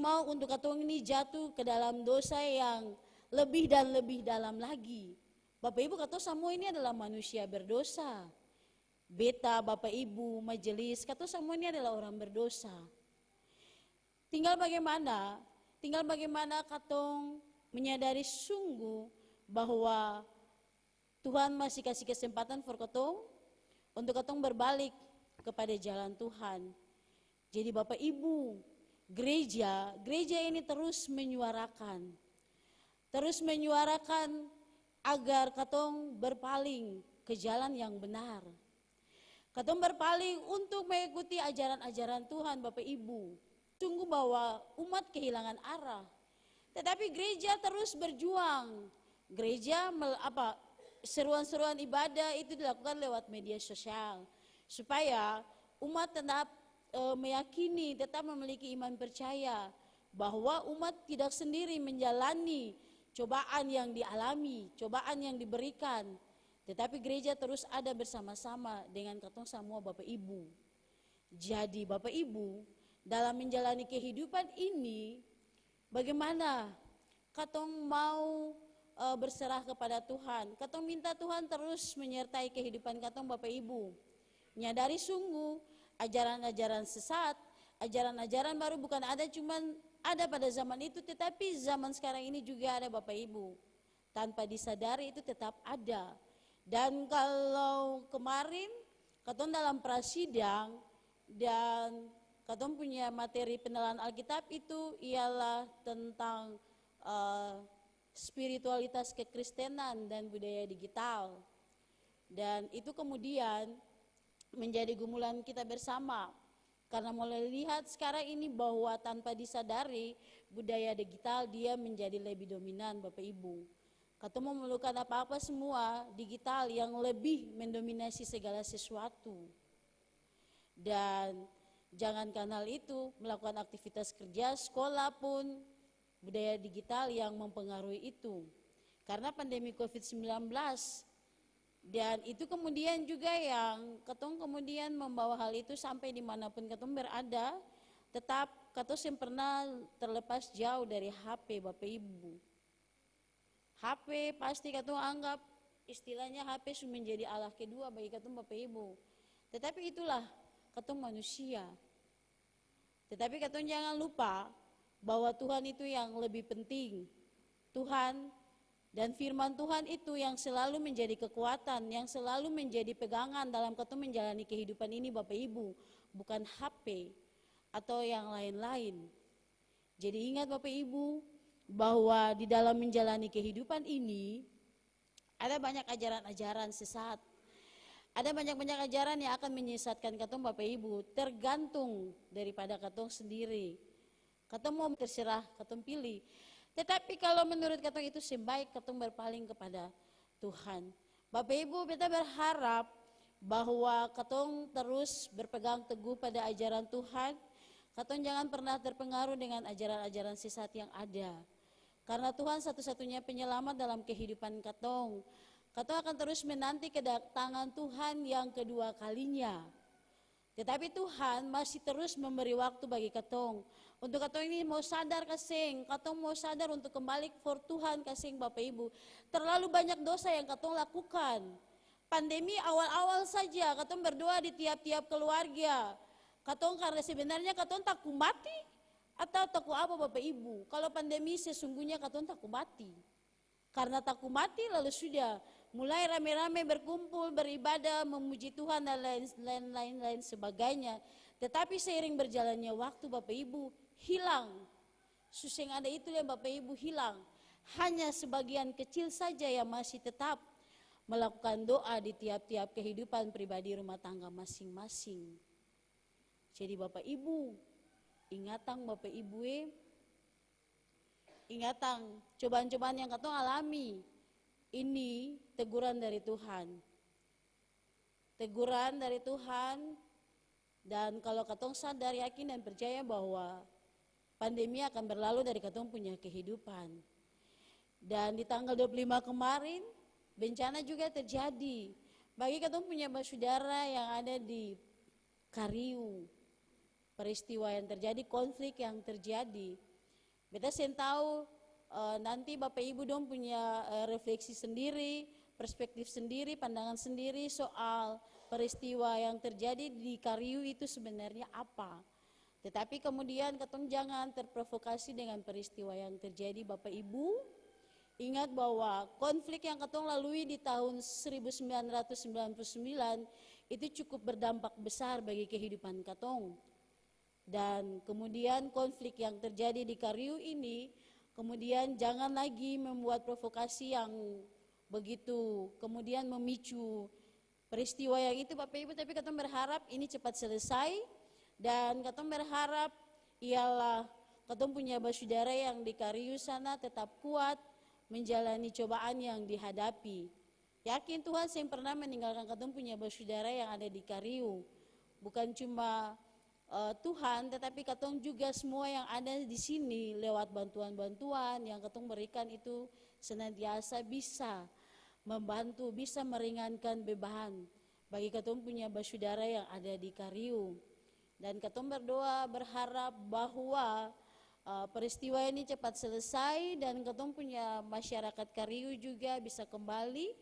mau untuk katong ini jatuh ke dalam dosa yang lebih dan lebih dalam lagi. Bapak Ibu, katong semua ini adalah manusia berdosa. Beta, Bapak Ibu, majelis, katong semua ini adalah orang berdosa. Tinggal bagaimana katong menyadari sungguh bahwa Tuhan masih kasih kesempatan for katong untuk katong berbalik kepada jalan Tuhan. Jadi Bapak Ibu, gereja ini terus menyuarakan agar katong berpaling ke jalan yang benar. Katong berpaling untuk mengikuti ajaran-ajaran Tuhan Bapak Ibu. Sungguh bahwa umat kehilangan arah. Tetapi gereja terus berjuang. Gereja seruan-seruan ibadah itu dilakukan lewat media sosial. Supaya umat tetap meyakini, tetap memiliki iman percaya bahwa umat tidak sendiri menjalani cobaan yang dialami, cobaan yang diberikan. Tetapi gereja terus ada bersama-sama dengan katong semua Bapak Ibu. Jadi Bapak Ibu, dalam menjalani kehidupan ini, bagaimana katong mau berserah kepada Tuhan. Katong minta Tuhan terus menyertai kehidupan katong Bapak Ibu. Nyadari sungguh ajaran-ajaran sesat, ajaran-ajaran baru bukan ada pada zaman itu, tetapi zaman sekarang ini juga ada Bapak Ibu. Tanpa disadari itu tetap ada. Dan kalau kemarin katong dalam prasidang dan katong punya materi penilaian Alkitab itu ialah tentang spiritualitas kekristenan dan budaya digital. Dan itu kemudian menjadi gumulan kita bersama. Karena mulai lihat sekarang ini bahwa tanpa disadari budaya digital dia menjadi lebih dominan Bapak Ibu. Katong memerlukan apa-apa semua digital yang lebih mendominasi segala sesuatu. Dan jangan kanal itu melakukan aktivitas kerja, sekolah pun budaya digital yang mempengaruhi itu. Karena pandemi COVID-19 dan itu kemudian juga yang katong kemudian membawa hal itu sampai dimanapun katong berada, tetap katong yang pernah terlepas jauh dari HP Bapak Ibu. HP pasti katong anggap istilahnya HP sudah menjadi Allah kedua bagi katong Bapak Ibu. Tetapi itulah katong manusia. Tetapi katong jangan lupa bahwa Tuhan itu yang lebih penting. Tuhan dan firman Tuhan itu yang selalu menjadi kekuatan, yang selalu menjadi pegangan dalam katong menjalani kehidupan ini Bapak Ibu, bukan HP atau yang lain-lain. Jadi ingat Bapak Ibu bahwa di dalam menjalani kehidupan ini ada banyak ajaran-ajaran sesat. Ada banyak-banyak ajaran yang akan menyesatkan katong Bapak Ibu, tergantung daripada katong sendiri. Katong mau terserah, katong pilih. Tetapi kalau menurut katong itu sebaik katong berpaling kepada Tuhan. Bapak Ibu, kita berharap bahwa katong terus berpegang teguh pada ajaran Tuhan. Katong jangan pernah terpengaruh dengan ajaran-ajaran sesat yang ada. Karena Tuhan satu-satunya penyelamat dalam kehidupan katong. Katong akan terus menanti kedatangan Tuhan yang kedua kalinya. Tetapi Tuhan masih terus memberi waktu bagi katong. Untuk katong ini mau sadar kasing, katong mau sadar untuk kembali for Tuhan kasing Bapak Ibu. Terlalu banyak dosa yang katong lakukan. Pandemi awal-awal saja, katong berdoa di tiap-tiap keluarga. Katong karena sebenarnya katong takut mati atau takut apa Bapak Ibu? Kalau pandemi sesungguhnya katong takut mati. Karena takut mati lalu sudah mulai rame-rame berkumpul, beribadah, memuji Tuhan dan lain-lain sebagainya. Tetapi seiring berjalannya waktu Bapak Ibu hilang. Susah yang ada itu yang Bapak Ibu hilang. Hanya sebagian kecil saja yang masih tetap melakukan doa di tiap-tiap kehidupan pribadi rumah tangga masing-masing. Jadi Bapak Ibu, ingatan Bapak Ibu ingatan cobaan-cobaan yang katong alami ini teguran dari Tuhan. Teguran dari Tuhan, dan kalau katong sadar, yakin dan percaya bahwa pandemi akan berlalu dari katong punya kehidupan. Dan di tanggal 25 kemarin bencana juga terjadi bagi katong punya saudara yang ada di Kariu. Peristiwa yang terjadi, konflik yang terjadi. Beta sen tahu nanti Bapak Ibu dong punya refleksi sendiri, perspektif sendiri, pandangan sendiri soal peristiwa yang terjadi di Kariu itu sebenarnya apa. Tetapi kemudian katong jangan terprovokasi dengan peristiwa yang terjadi Bapak Ibu. Ingat bahwa konflik yang katong lalui di tahun 1999 itu cukup berdampak besar bagi kehidupan katong. Dan kemudian konflik yang terjadi di Kariu ini, kemudian jangan lagi membuat provokasi yang begitu, kemudian memicu peristiwa yang itu Bapak Ibu. Tapi katong berharap ini cepat selesai, dan katong berharap ialah katong punya saudara yang di Kariu sana tetap kuat menjalani cobaan yang dihadapi. Yakin Tuhan yang pernah meninggalkan katong punya saudara yang ada di Kariu. Bukan cuma Tuhan, tetapi katong juga semua yang ada di sini lewat bantuan-bantuan yang katong berikan itu senantiasa bisa membantu, bisa meringankan beban bagi katong punya saudara yang ada di Kariu. Dan katong berdoa berharap bahwa peristiwa ini cepat selesai dan katong punya masyarakat Kariu juga bisa kembali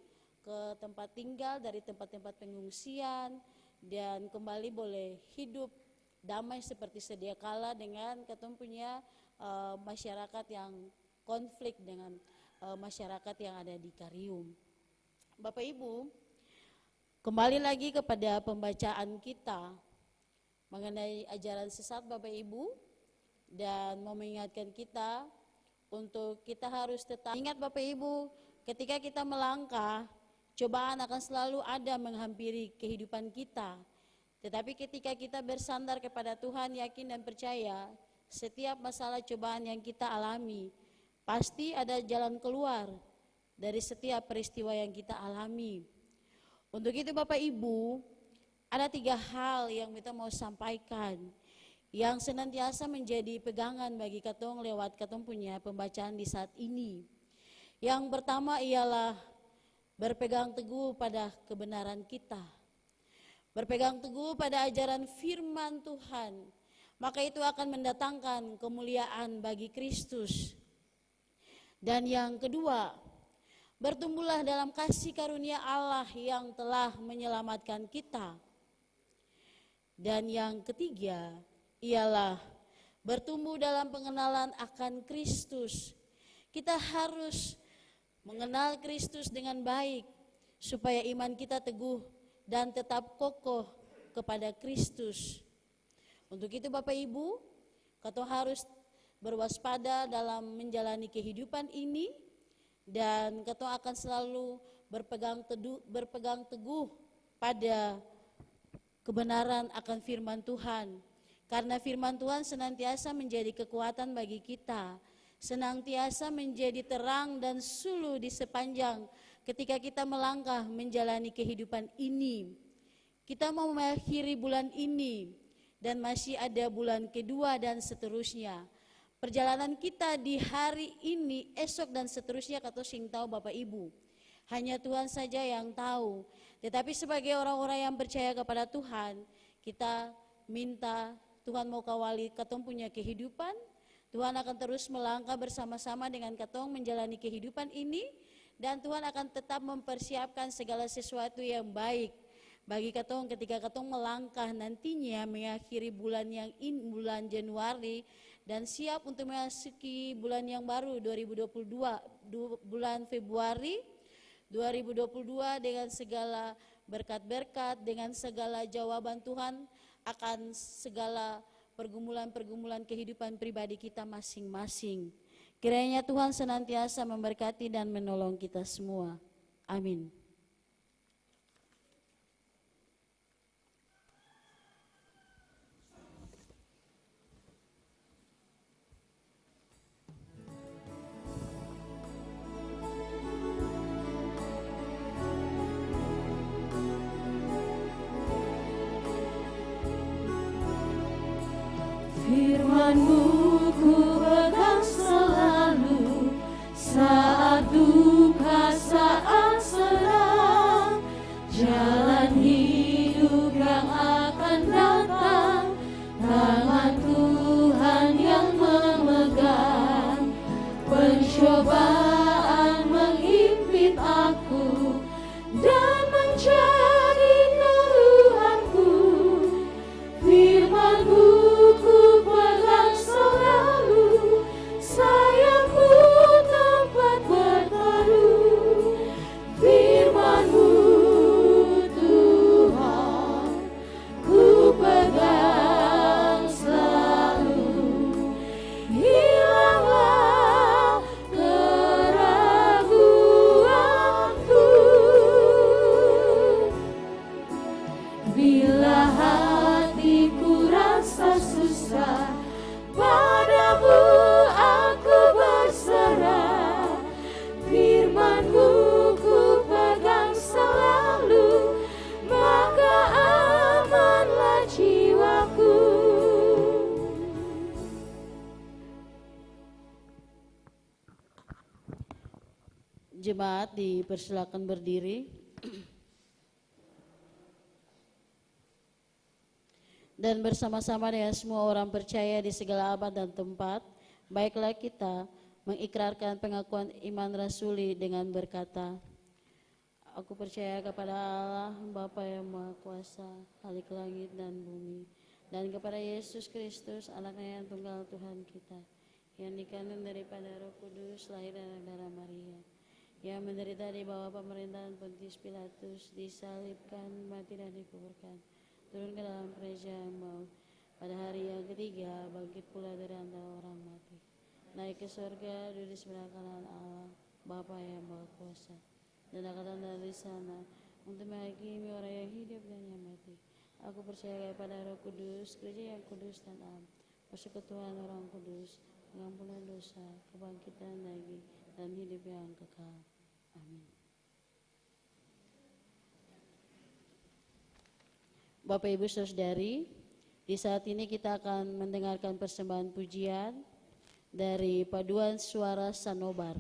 ke tempat tinggal dari tempat-tempat pengungsian dan kembali boleh hidup damai seperti sedia kala dengan katong punya masyarakat yang konflik dengan masyarakat yang ada di Kariu. Bapak Ibu, kembali lagi kepada pembacaan kita mengenai ajaran sesat Bapak Ibu, dan mau mengingatkan kita untuk kita harus tetap ingat Bapak Ibu, ketika kita melangkah, cobaan akan selalu ada menghampiri kehidupan kita. Tetapi ketika kita bersandar kepada Tuhan, yakin dan percaya, setiap masalah cobaan yang kita alami, pasti ada jalan keluar dari setiap peristiwa yang kita alami. Untuk itu Bapak Ibu, ada 3 hal yang kita mau sampaikan, yang senantiasa menjadi pegangan bagi katong lewat katong punya pembacaan di saat ini. Yang pertama ialah berpegang teguh pada kebenaran kita. Berpegang teguh pada ajaran firman Tuhan, maka itu akan mendatangkan kemuliaan bagi Kristus. Dan yang kedua, bertumbuhlah dalam kasih karunia Allah yang telah menyelamatkan kita. Dan yang ketiga, ialah bertumbuh dalam pengenalan akan Kristus. Kita harus mengenal Kristus dengan baik, supaya iman kita teguh dan tetap kokoh kepada Kristus. Untuk itu Bapak Ibu, katong harus berwaspada dalam menjalani kehidupan ini, dan katong akan selalu berpegang teguh pada kebenaran akan firman Tuhan. Karena firman Tuhan senantiasa menjadi kekuatan bagi kita, senantiasa menjadi terang dan suluh di sepanjang ketika kita melangkah menjalani kehidupan ini. Kita mau mengakhiri bulan ini dan masih ada bulan kedua dan seterusnya. Perjalanan kita di hari ini, esok dan seterusnya katong sing tahu Bapak Ibu. Hanya Tuhan saja yang tahu. Tetapi sebagai orang-orang yang percaya kepada Tuhan, Kita minta Tuhan mau kawali katong punya kehidupan. Tuhan akan terus melangkah bersama-sama dengan katong menjalani kehidupan ini. Dan Tuhan akan tetap mempersiapkan segala sesuatu yang baik bagi katong ketika katong melangkah nantinya mengakhiri bulan bulan Januari dan siap untuk memasuki bulan yang baru 2022, bulan Februari 2022 dengan segala berkat-berkat, dengan segala jawaban Tuhan akan segala pergumulan-pergumulan kehidupan pribadi kita masing-masing. Kiranya Tuhan senantiasa memberkati dan menolong kita semua. Amin. Firman-Mu ku pegang selalu, saat duka, saat senang, jalan hidup yang akan datang, tangan Tuhan yang memegang. Pencobaan mengimpit aku dan menjadi keluhanku. Firman-Mu ku pegang selalu, sayapku tempat berteduh. Firman-Mu Tuhan ku pegang selalu. Hilanglah keraguanku bila hatiku rasa susah, padamu aku berserah. Firman-Mu ku pegang selalu, maka amanlah jiwaku. Jemaat dipersilakan berdiri. Dan bersama-sama dengan semua orang percaya di segala abad dan tempat, baiklah kita mengikrarkan pengakuan iman rasuli dengan berkata, aku percaya kepada Allah, Bapa yang Maha Kuasa, Khalik langit dan bumi, dan kepada Yesus Kristus, anaknya yang tunggal Tuhan kita, yang dikandung daripada Roh Kudus, lahir dari darah Maria, yang menderita di bawah pemerintahan Pontius Pilatus, disalibkan, mati dan dikuburkan, turun ke dalam kerajaan maut, pada hari yang ketiga bangkit pula dari antara orang mati, naik ke surga, duduk di sebelah kanan Allah, Bapa yang Maha Kuasa, dan akan datang dari sana untuk menghakimi orang yang hidup dan yang mati. Aku percaya kepada Roh Kudus, gereja yang kudus dan am, persekutuan orang kudus, pengampunan dosa, kebangkitan daging, dan hidup yang kekal. Amin. Bapak Ibu Saudari, di saat ini kita akan mendengarkan persembahan pujian dari Paduan Suara Sanobar.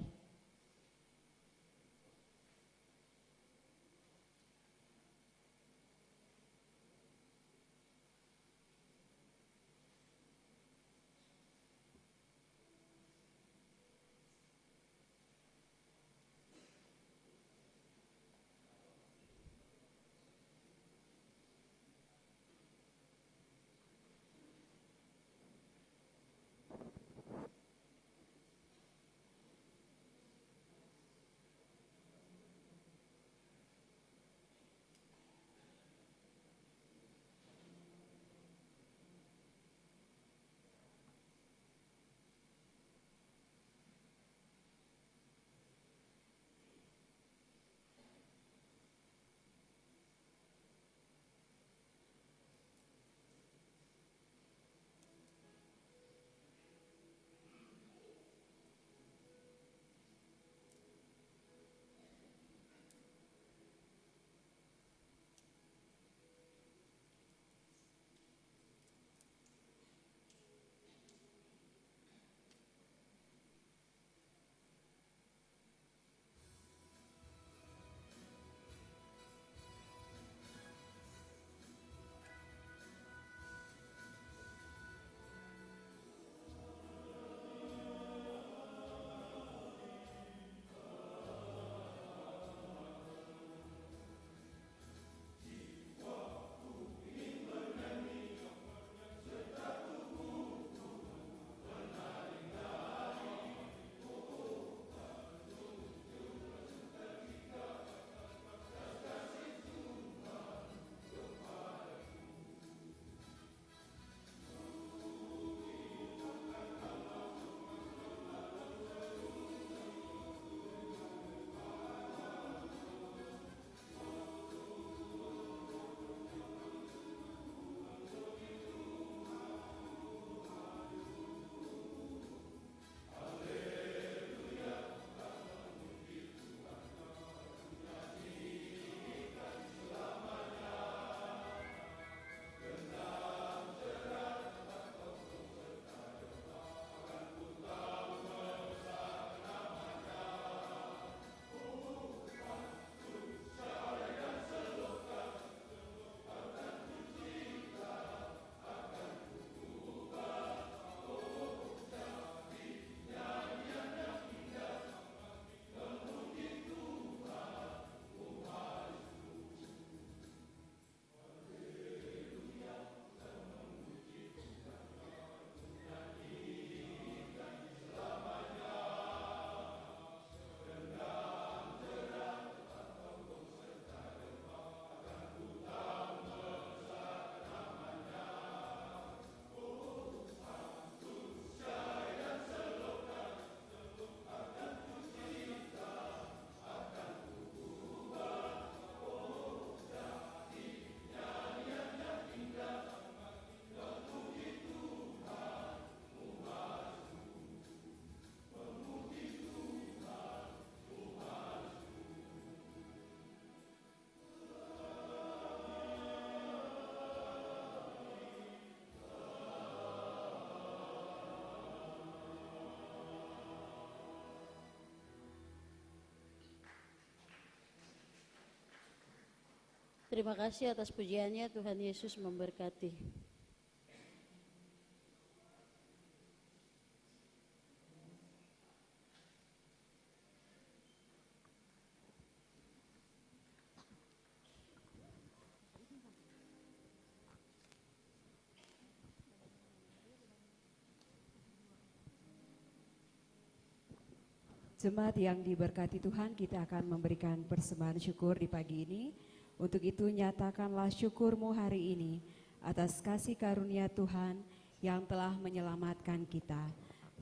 Terima kasih atas pujiannya, Tuhan Yesus memberkati. Jemaat yang diberkati Tuhan, kita akan memberikan persembahan syukur di pagi ini. Untuk itu nyatakanlah syukurmu hari ini atas kasih karunia Tuhan yang telah menyelamatkan kita.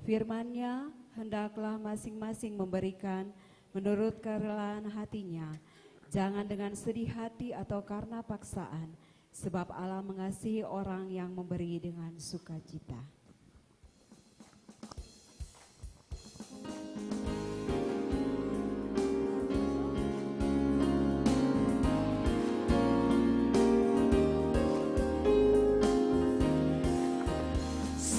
Firman-Nya, hendaklah masing-masing memberikan menurut kerelaan hatinya, jangan dengan sedih hati atau karena paksaan, sebab Allah mengasihi orang yang memberi dengan sukacita.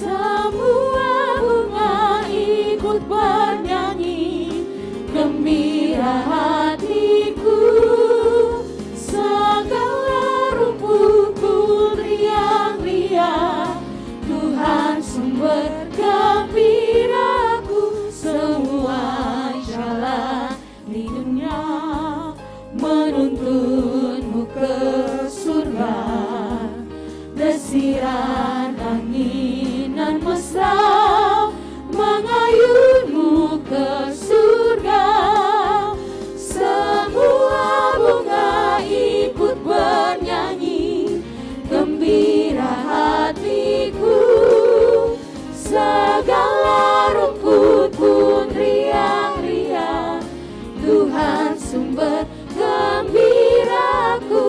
Semua bunga ikut bernyanyi, gembira hatiku. Segala rumput pun riang-riang, Tuhan sumber gembiraku. Semua jalan di dunia menuntunmu ke surga. Desiran angin nan mesra mengayunmu ke surga. Semua bunga ikut bernyanyi, gembira hatiku. Segala rumput pun riang-riang, Tuhan sumber gembiraku.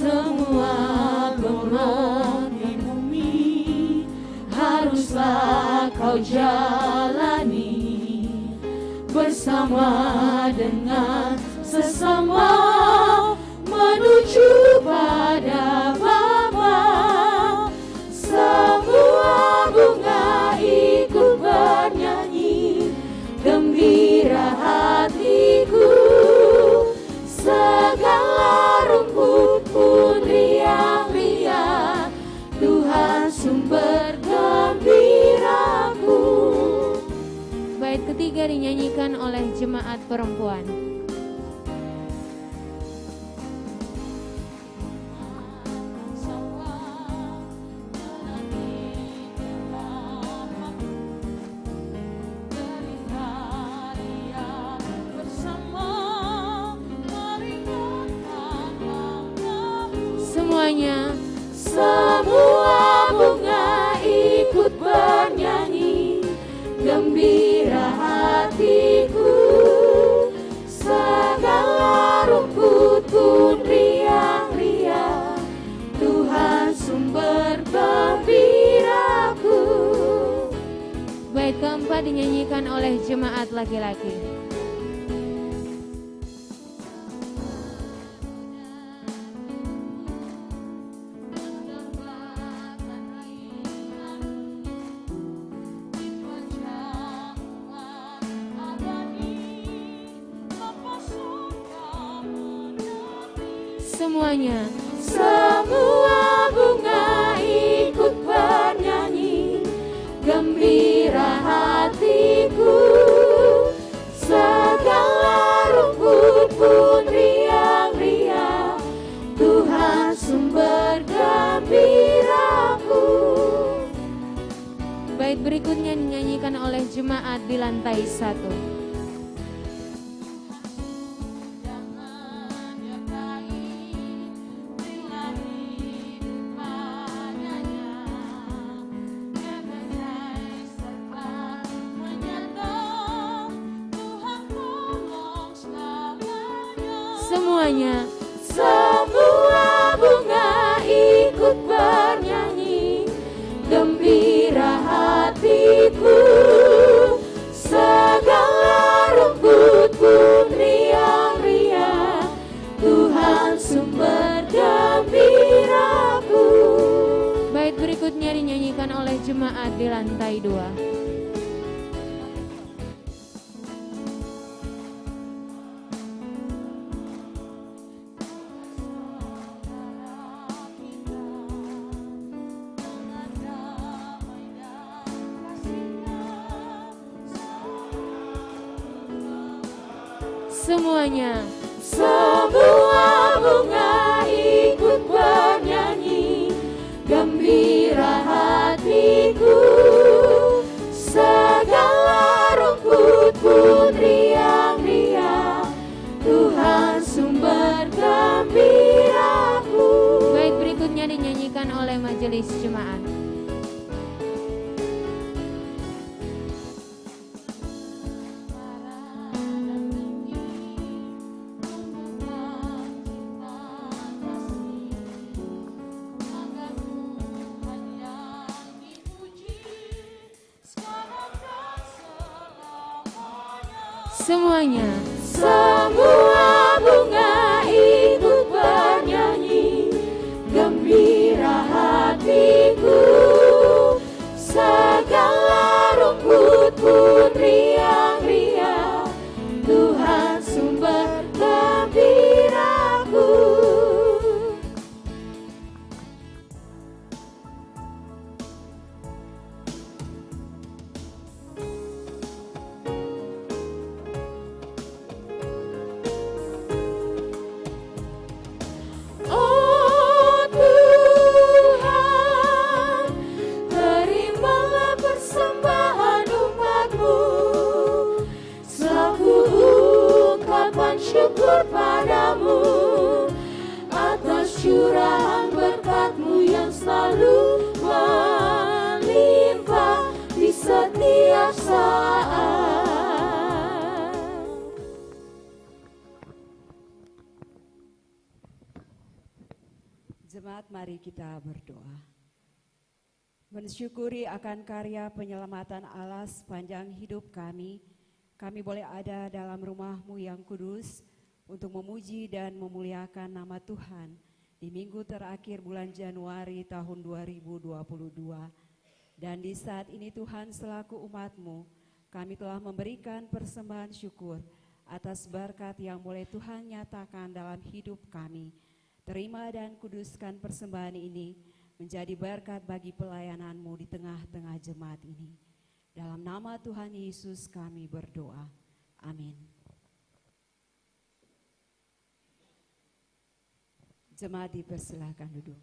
Semua lorong di bumi haruslah kau jalani bersama dengan sesama menuju pada Bapa. Semua bunga ikut bernyanyi, gembira hatiku. Segala rumput pun riang-riang, Tuhan sumber gembiraku. Bait ketiga dinyanyikan oleh jemaat perempuan. Semuanya, semua bunga ikut bernyanyi, gembira hatiku. Segala rumput pun riang-riang, Tuhan sumber gembiraku. bait keempat dinyanyikan oleh jemaat laki-laki. Semuanya, semua bunga ikut bernyanyi, gembira hatiku. Segala rumput pun riang-riang, Tuhan sumber gembiraku. bait berikutnya dinyanyikan oleh jemaat di lantai 1. Semuanya, semua bunga ikut bernyanyi, gembira hatiku. Segala rumput pun riang-riang, Tuhan sumber gembiraku. bait berikutnya dinyanyikan oleh jemaat di lantai 2. Semuanya. Semua bunga ikut bernyanyi, gembira hatiku. Segala rumput pun riang-riang, Tuhan sumber gembiraku. Baik, berikutnya dinyanyikan oleh majelis jemaat. Semuanya. Semua bunga ikut bernyanyi, gembira hatiku. Segala rumput pun riang-riang, Tuhan sumber gembiraku. Oh Tuhan, terimalah persembahan umat-Mu, selaku ungkapan syukur padamu, atas curahan berkat-Mu yang selalu melimpah di setiap saat. Jemaat, mari kita berdoa. Mensyukuri akan karya penyelamatan Allah sepanjang hidup kami boleh ada dalam rumah-Mu yang kudus untuk memuji dan memuliakan nama Tuhan di minggu terakhir bulan Januari tahun 2022. Dan di saat ini Tuhan, selaku umat-Mu, kami telah memberikan persembahan syukur atas berkat yang boleh Tuhan nyatakan dalam hidup kami. Terima dan kuduskan persembahan ini menjadi berkat bagi pelayanan-Mu di tengah-tengah jemaat ini. Dalam nama Tuhan Yesus kami berdoa. Amin. Jemaat dipersilahkan duduk.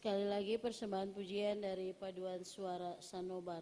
Sekali lagi persembahan pujian dari paduan suara Sanobar.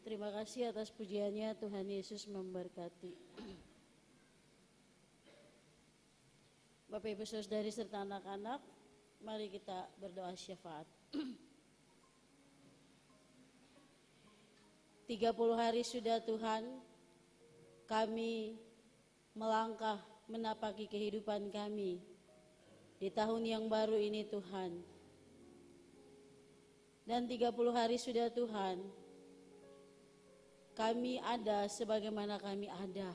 Terima kasih atas pujiannya, Tuhan Yesus memberkati. Bapak Ibu Saudari serta anak-anak, mari kita berdoa syafaat. 30 hari sudah Tuhan, kami melangkah menapaki kehidupan kami di tahun yang baru ini Tuhan. Dan 30 hari sudah Tuhan, kami ada sebagaimana kami ada.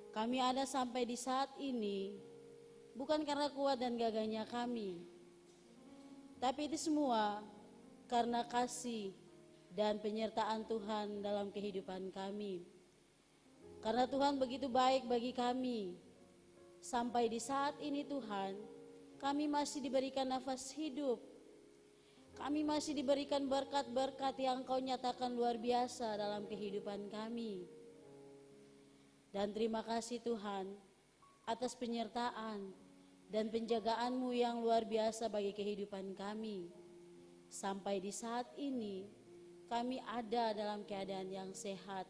Kami ada sampai di saat ini, bukan karena kuat dan gagahnya kami, tapi itu semua karena kasih dan penyertaan Tuhan dalam kehidupan kami. Karena Tuhan begitu baik bagi kami, sampai di saat ini Tuhan, kami masih diberikan nafas hidup. Kami masih diberikan berkat-berkat yang Kau nyatakan luar biasa dalam kehidupan kami. Dan terima kasih Tuhan atas penyertaan dan penjagaan-Mu yang luar biasa bagi kehidupan kami. Sampai di saat ini, kami ada dalam keadaan yang sehat.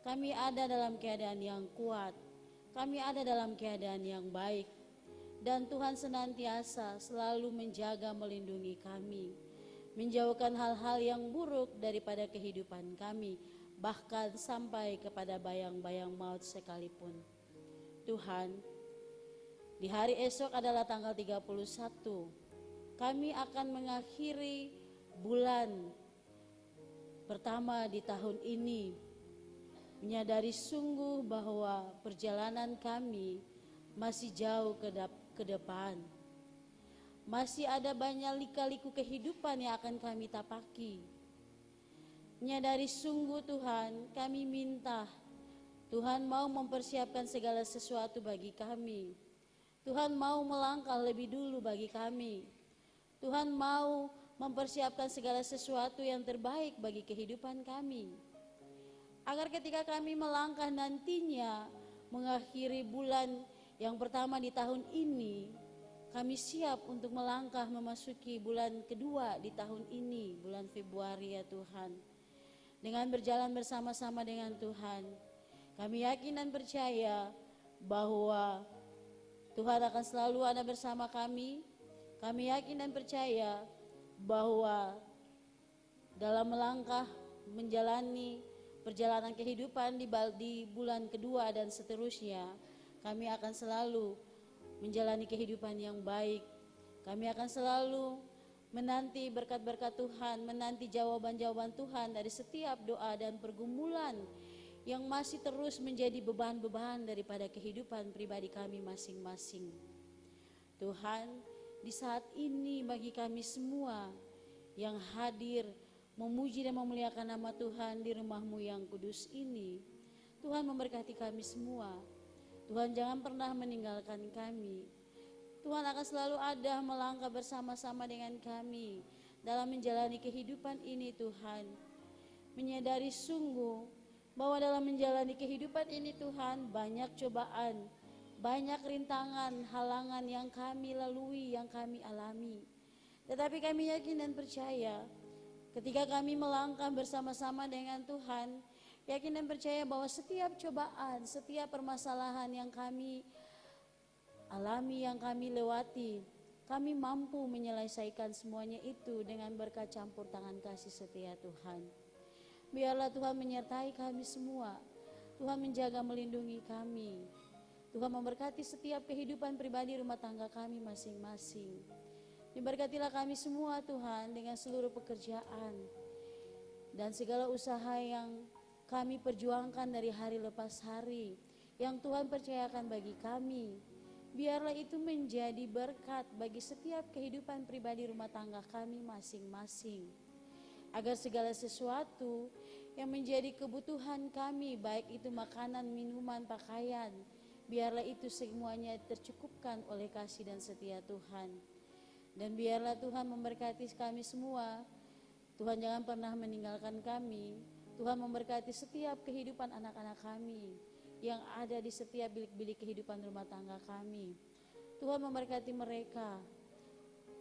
Kami ada dalam keadaan yang kuat. Kami ada dalam keadaan yang baik. Dan Tuhan senantiasa selalu menjaga melindungi kami. Menjauhkan hal-hal yang buruk daripada kehidupan kami. Bahkan sampai kepada bayang-bayang maut sekalipun. Tuhan, di hari esok adalah tanggal 31. Kami akan mengakhiri bulan pertama di tahun ini. Menyadari sungguh bahwa perjalanan kami masih jauh ke depan. Masih ada banyak lika-liku kehidupan yang akan kami tapaki. Menyadari sungguh Tuhan, kami minta Tuhan mau mempersiapkan segala sesuatu bagi kami. Tuhan mau melangkah lebih dulu bagi kami. Tuhan mau mempersiapkan segala sesuatu yang terbaik bagi kehidupan kami. Agar ketika kami melangkah nantinya mengakhiri bulan yang pertama di tahun ini, kami siap untuk melangkah memasuki bulan kedua di tahun ini, bulan Februari ya Tuhan. Dengan berjalan bersama-sama dengan Tuhan, kami yakin dan percaya bahwa Tuhan akan selalu ada bersama kami. Kami yakin dan percaya bahwa dalam melangkah menjalani perjalanan kehidupan di bulan kedua dan seterusnya, kami akan selalu menjalani kehidupan yang baik. Kami akan selalu menanti berkat-berkat Tuhan, menanti jawaban-jawaban Tuhan dari setiap doa dan pergumulan yang masih terus menjadi beban-beban daripada kehidupan pribadi kami masing-masing. Tuhan, di saat ini bagi kami semua yang hadir memuji dan memuliakan nama Tuhan di rumah-Mu yang kudus ini, Tuhan memberkati kami semua. Tuhan jangan pernah meninggalkan kami. Tuhan akan selalu ada melangkah bersama-sama dengan kami dalam menjalani kehidupan ini Tuhan. Menyadari sungguh bahwa dalam menjalani kehidupan ini Tuhan banyak cobaan, banyak rintangan, halangan yang kami lalui, yang kami alami. Tetapi kami yakin dan percaya ketika kami melangkah bersama-sama dengan Tuhan, yakin dan percaya bahwa setiap cobaan, setiap permasalahan yang kami alami, yang kami lewati, kami mampu menyelesaikan semuanya itu dengan berkat campur tangan kasih setia Tuhan. Biarlah Tuhan menyertai kami semua. Tuhan menjaga melindungi kami. Tuhan memberkati setiap kehidupan pribadi rumah tangga kami masing-masing. Diberkatilah kami semua Tuhan dengan seluruh pekerjaan dan segala usaha yang kami perjuangkan dari hari lepas hari, yang Tuhan percayakan bagi kami. Biarlah itu menjadi berkat bagi setiap kehidupan pribadi rumah tangga kami masing-masing. Agar segala sesuatu yang menjadi kebutuhan kami, baik itu makanan, minuman, pakaian, biarlah itu semuanya tercukupkan oleh kasih dan setia Tuhan. Dan biarlah Tuhan memberkati kami semua. Tuhan jangan pernah meninggalkan kami. Tuhan memberkati setiap kehidupan anak-anak kami yang ada di setiap bilik-bilik kehidupan rumah tangga kami. Tuhan memberkati mereka.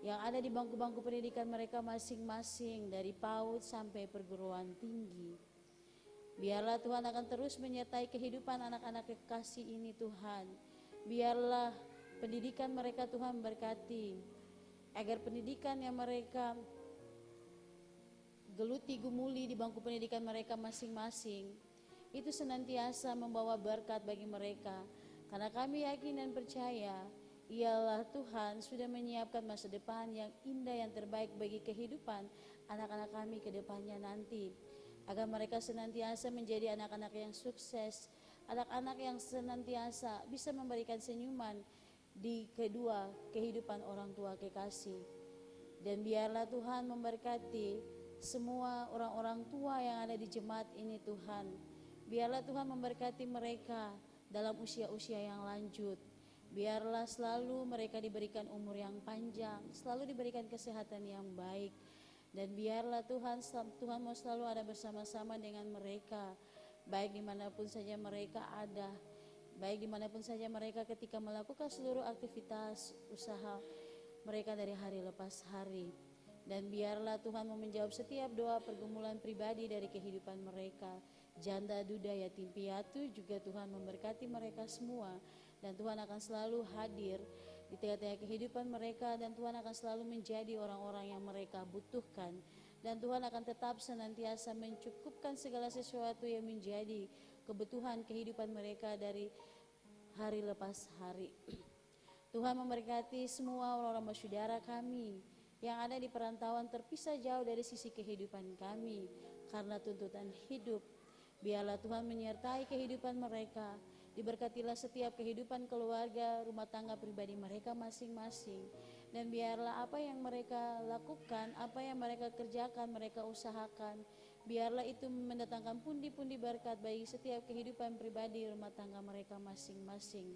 yang ada di bangku-bangku pendidikan mereka masing-masing dari PAUD sampai perguruan tinggi. Biarlah Tuhan akan terus menyertai kehidupan anak-anak kekasih ini Tuhan. Biarlah pendidikan mereka Tuhan berkati, agar pendidikan yang mereka geluti gumuli di bangku pendidikan mereka masing-masing itu senantiasa membawa berkat bagi mereka. Karena kami yakin dan percaya ialah Tuhan sudah menyiapkan masa depan yang indah, yang terbaik bagi kehidupan anak-anak kami ke depannya nanti. Agar mereka senantiasa menjadi anak-anak yang sukses, anak-anak yang senantiasa bisa memberikan senyuman di kedua kehidupan orang tua kekasih. Dan biarlah Tuhan memberkati semua orang-orang tua yang ada di jemaat ini Tuhan. Biarlah Tuhan memberkati mereka dalam usia-usia yang lanjut. Biarlah selalu mereka diberikan umur yang panjang, selalu diberikan kesehatan yang baik. Dan biarlah Tuhan mau selalu ada bersama-sama dengan mereka, baik dimanapun saja mereka ada, baik dimanapun saja mereka ketika melakukan seluruh aktivitas usaha mereka dari hari lepas hari. Dan biarlah Tuhan mau menjawab setiap doa pergumulan pribadi dari kehidupan mereka. Janda, duda, yatim piatu juga Tuhan memberkati mereka semua. Dan Tuhan akan selalu hadir di tengah-tengah kehidupan mereka. Dan Tuhan akan selalu menjadi orang-orang yang mereka butuhkan. Dan Tuhan akan tetap senantiasa mencukupkan segala sesuatu yang menjadi kebutuhan kehidupan mereka dari hari lepas hari. Tuhan memberkati semua orang-orang saudara kami yang ada di perantauan terpisah jauh dari sisi kehidupan kami karena tuntutan hidup. Biarlah Tuhan menyertai kehidupan mereka. Diberkatilah setiap kehidupan keluarga, rumah tangga pribadi mereka masing-masing. Dan biarlah apa yang mereka lakukan, apa yang mereka kerjakan, mereka usahakan, biarlah itu mendatangkan pundi-pundi berkat bagi setiap kehidupan pribadi rumah tangga mereka masing-masing.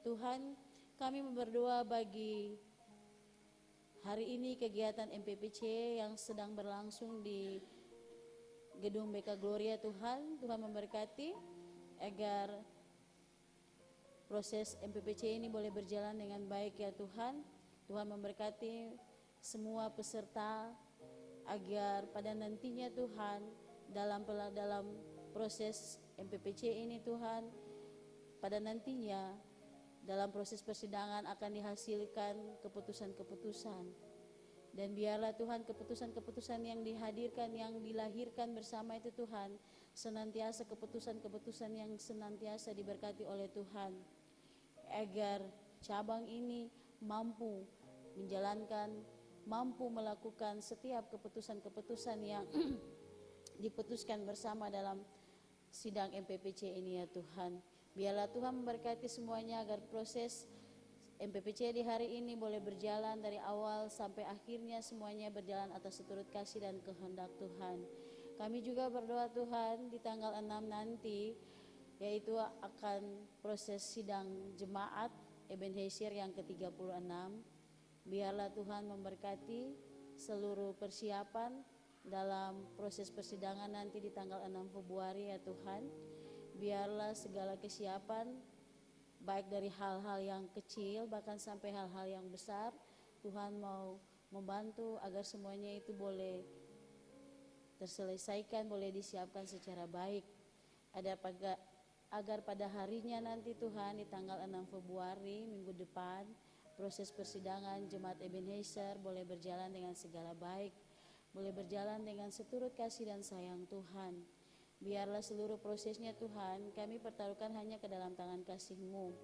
Tuhan, kami berdoa bagi hari ini kegiatan MPPC yang sedang berlangsung di Gedung BK Gloria Tuhan. Tuhan memberkati agar proses MPPC ini boleh berjalan dengan baik ya Tuhan. Tuhan memberkati semua peserta agar pada nantinya Tuhan dalam proses MPPC ini Tuhan, pada nantinya dalam proses persidangan akan dihasilkan keputusan-keputusan. Dan biarlah Tuhan keputusan-keputusan yang dihadirkan, yang dilahirkan bersama itu Tuhan, senantiasa keputusan-keputusan yang senantiasa diberkati oleh Tuhan. Agar cabang ini mampu menjalankan, mampu melakukan setiap keputusan-keputusan yang diputuskan bersama dalam sidang MPPC ini ya Tuhan. Biarlah Tuhan memberkati semuanya agar proses MPPC di hari ini boleh berjalan dari awal sampai akhirnya, semuanya berjalan atas seturut kasih dan kehendak Tuhan. Kami juga berdoa Tuhan di tanggal 6 nanti, yaitu akan proses sidang jemaat Ebenezer yang ke-36. Biarlah Tuhan memberkati seluruh persiapan dalam proses persidangan nanti di tanggal 6 Februari ya Tuhan. Biarlah segala kesiapan, baik dari hal-hal yang kecil bahkan sampai hal-hal yang besar, Tuhan mau membantu agar semuanya itu boleh terselesaikan, boleh disiapkan secara baik. Agar pada harinya nanti Tuhan di tanggal 6 Februari minggu depan, proses persidangan Jemaat Ebenezer boleh berjalan dengan segala baik, boleh berjalan dengan seturut kasih dan sayang Tuhan. Biarlah seluruh prosesnya Tuhan kami pertaruhkan hanya ke dalam tangan kasih-Mu.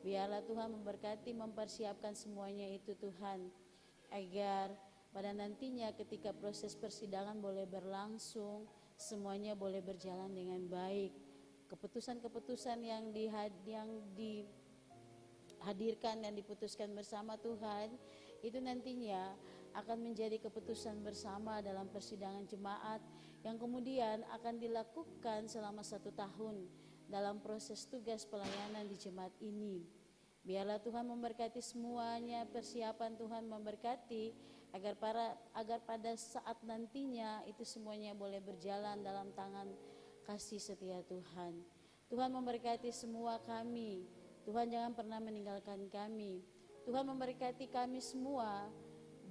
Biarlah Tuhan memberkati, mempersiapkan semuanya itu Tuhan, agar pada nantinya ketika proses persidangan boleh berlangsung, semuanya boleh berjalan dengan baik. Keputusan-keputusan yang dihadirkan dan diputuskan bersama Tuhan, itu nantinya akan menjadi keputusan bersama dalam persidangan jemaat yang kemudian akan dilakukan selama 1 tahun dalam proses tugas pelayanan di jemaat ini. Biarlah Tuhan memberkati semuanya, persiapan Tuhan memberkati agar pada saat nantinya itu semuanya boleh berjalan dalam tangan kasih setia Tuhan. Tuhan memberkati semua kami. Tuhan jangan pernah meninggalkan kami. Tuhan memberkati kami semua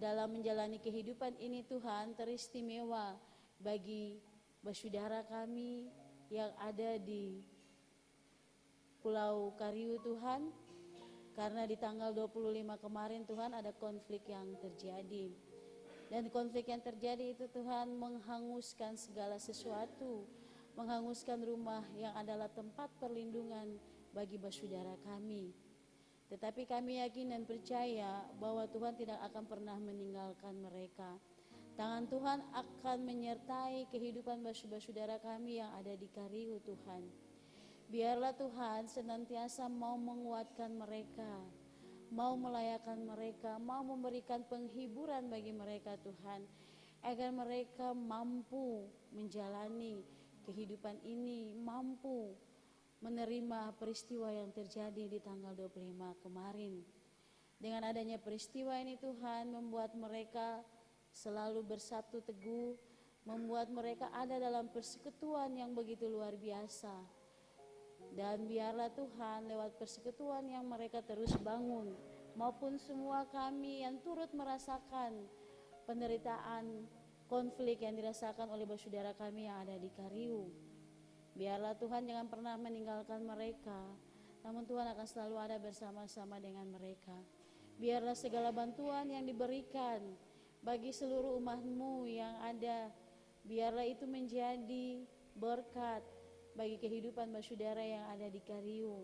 dalam menjalani kehidupan ini Tuhan teristimewa bagi saudara kami yang ada di Pulau Kariu Tuhan, karena di tanggal 25 kemarin Tuhan ada konflik yang terjadi. Dan konflik yang terjadi itu Tuhan menghanguskan segala sesuatu, menghanguskan rumah yang adalah tempat perlindungan bagi saudara kami. Tetapi kami yakin dan percaya bahwa Tuhan tidak akan pernah meninggalkan mereka. Tangan Tuhan akan menyertai kehidupan saudara kami yang ada di Kariu Tuhan. Biarlah Tuhan senantiasa mau menguatkan mereka, mau melayakkan mereka, mau memberikan penghiburan bagi mereka Tuhan, agar mereka mampu menjalani kehidupan ini, mampu menerima peristiwa yang terjadi di tanggal 25 kemarin. Dengan adanya peristiwa ini Tuhan membuat mereka selalu bersatu teguh, membuat mereka ada dalam persekutuan yang begitu luar biasa. Dan biarlah Tuhan lewat persekutuan yang mereka terus bangun, maupun semua kami yang turut merasakan penderitaan konflik yang dirasakan oleh saudara kami yang ada di Kariu. Biarlah Tuhan jangan pernah meninggalkan mereka, namun Tuhan akan selalu ada bersama-sama dengan mereka. Biarlah segala bantuan yang diberikan bagi seluruh umat-Mu yang ada, biarlah itu menjadi berkat bagi kehidupan saudara yang ada di Kariu.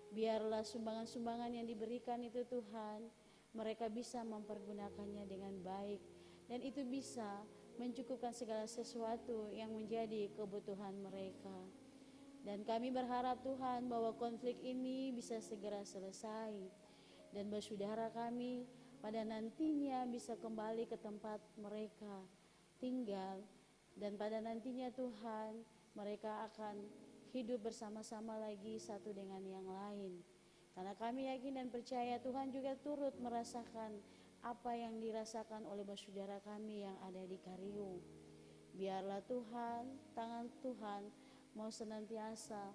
Biarlah sumbangan-sumbangan yang diberikan itu Tuhan, mereka bisa mempergunakannya dengan baik, dan itu bisa mencukupkan segala sesuatu yang menjadi kebutuhan mereka. Dan kami berharap Tuhan bahwa konflik ini bisa segera selesai, dan saudara kami pada nantinya bisa kembali ke tempat mereka tinggal, dan pada nantinya Tuhan mereka akan hidup bersama-sama lagi satu dengan yang lain. Karena kami yakin dan percaya Tuhan juga turut merasakan apa yang dirasakan oleh saudara kami yang ada di Kariu. Biarlah Tuhan, tangan Tuhan mau senantiasa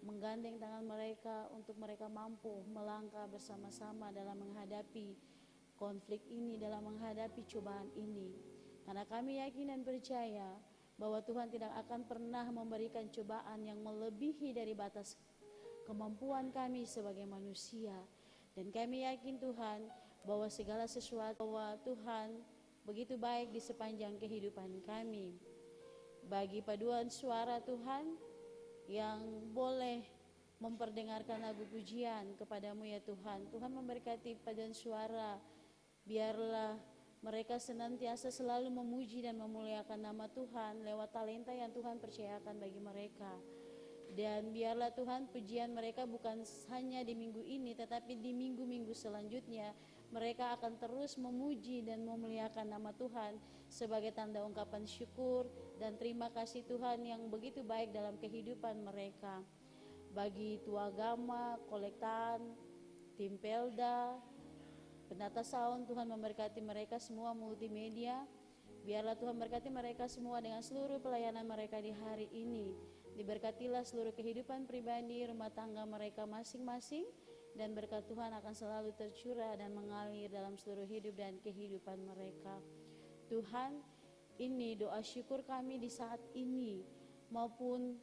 menggandeng tangan mereka untuk mereka mampu melangkah bersama-sama dalam menghadapi konflik ini, dalam menghadapi cobaan ini. Karena kami yakin dan percaya bahwa Tuhan tidak akan pernah memberikan cobaan yang melebihi dari batas kemampuan kami sebagai manusia. Dan kami yakin Tuhan bahwa segala sesuatu, bahwa Tuhan begitu baik di sepanjang kehidupan kami. Bagi paduan suara Tuhan yang boleh memperdengarkan lagu pujian kepadamu ya Tuhan, Tuhan memberkati paduan suara, biarlah mereka senantiasa selalu memuji dan memuliakan nama Tuhan lewat talenta yang Tuhan percayakan bagi mereka. Dan biarlah Tuhan pujian mereka bukan hanya di minggu ini, tetapi di minggu-minggu selanjutnya mereka akan terus memuji dan memuliakan nama Tuhan sebagai tanda ungkapan syukur dan terima kasih Tuhan yang begitu baik dalam kehidupan mereka. Bagi tua agama, kolektan, tim Pelda, penata sound, Tuhan memberkati mereka semua multimedia. Biarlah Tuhan berkati mereka semua dengan seluruh pelayanan mereka di hari ini. Diberkatilah seluruh kehidupan pribadi, rumah tangga mereka masing-masing, dan berkat Tuhan akan selalu tercurah dan mengalir dalam seluruh hidup dan kehidupan mereka. Tuhan, ini doa syukur kami di saat ini, maupun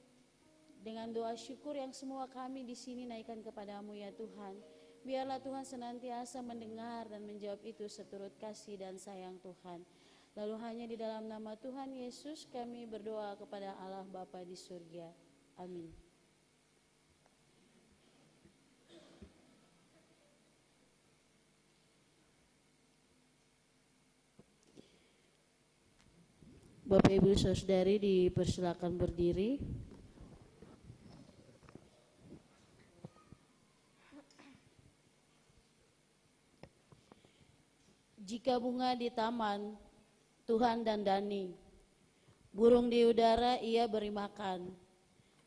dengan doa syukur yang semua kami di sini naikkan kepadamu ya Tuhan. Biarlah Tuhan senantiasa mendengar dan menjawab itu seturut kasih dan sayang Tuhan. Lalu hanya di dalam nama Tuhan Yesus kami berdoa kepada Allah Bapa di surga. Amin. Bapak Ibu Saudari dipersilakan berdiri. Jika bunga di taman Tuhan dandani, burung di udara ia beri makan,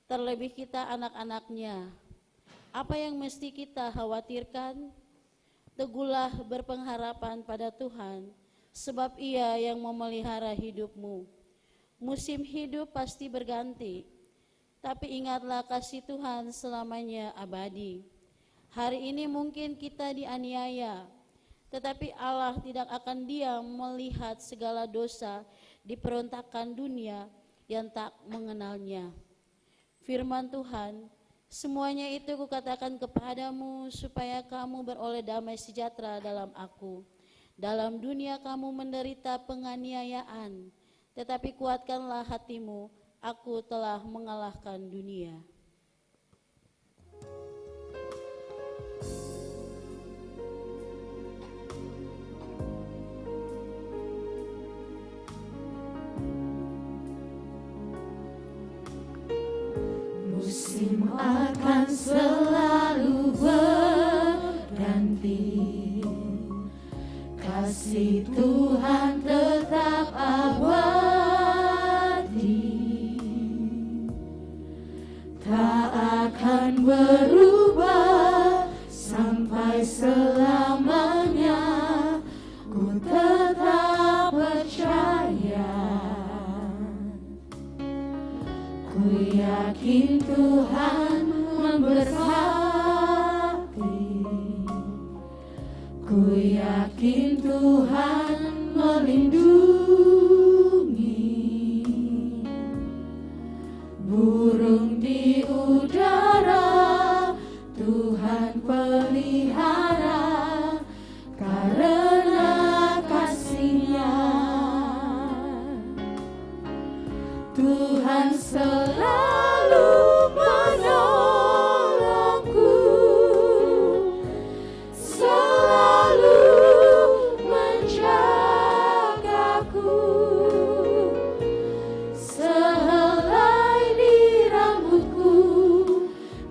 terlebih kita anak-anaknya, apa yang mesti kita khawatirkan? Teguhlah berpengharapan pada Tuhan, sebab ia yang memelihara hidupmu. Musim hidup pasti berganti, tapi ingatlah kasih Tuhan selamanya abadi. Hari ini mungkin kita dianiaya, Tetapi Allah tidak akan diam melihat segala dosa diperontakkan dunia yang tak mengenalnya. Firman Tuhan, semuanya itu kukatakan kepadamu supaya kamu beroleh damai sejahtera dalam aku. Dalam dunia kamu menderita penganiayaan, tetapi kuatkanlah hatimu, aku telah mengalahkan dunia. Musim akan selalu berganti, kasih Tuhan tetap abadi, tak akan berubah sampai selamanya. Ku tetap percaya, ku yakin Tuhan memberkati, ku yakin Tuhan melindungi. Burung di udara Tuhan pelihara karena kasih-Nya. Tuhan selalu menolongku, selalu menjagaku. Sehelai di rambutku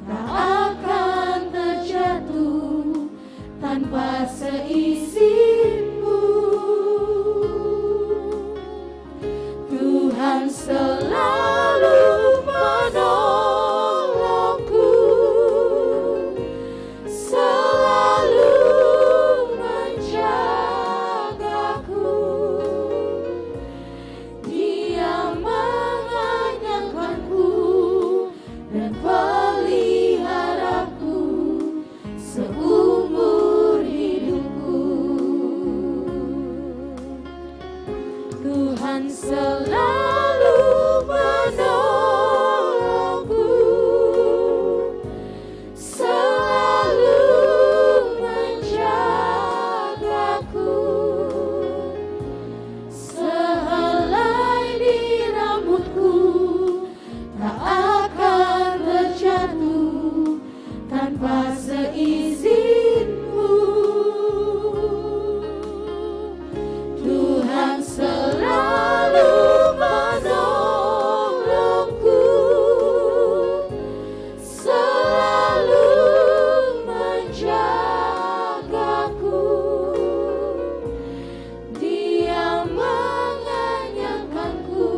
tak akan terjatuh tanpa seizinku. Tuhan selalu menolongku, selalu menjagaku. Dia mengenyangkanku dan peliharaku seumur hidupku. Tuhan selalu menolongku, selalu menjagaku. Sehelai di rambutku tak akan terjatuh tanpa seizinku. Tuhan selalu menolongku, selalu menjagaku. Dia mengenyangkanku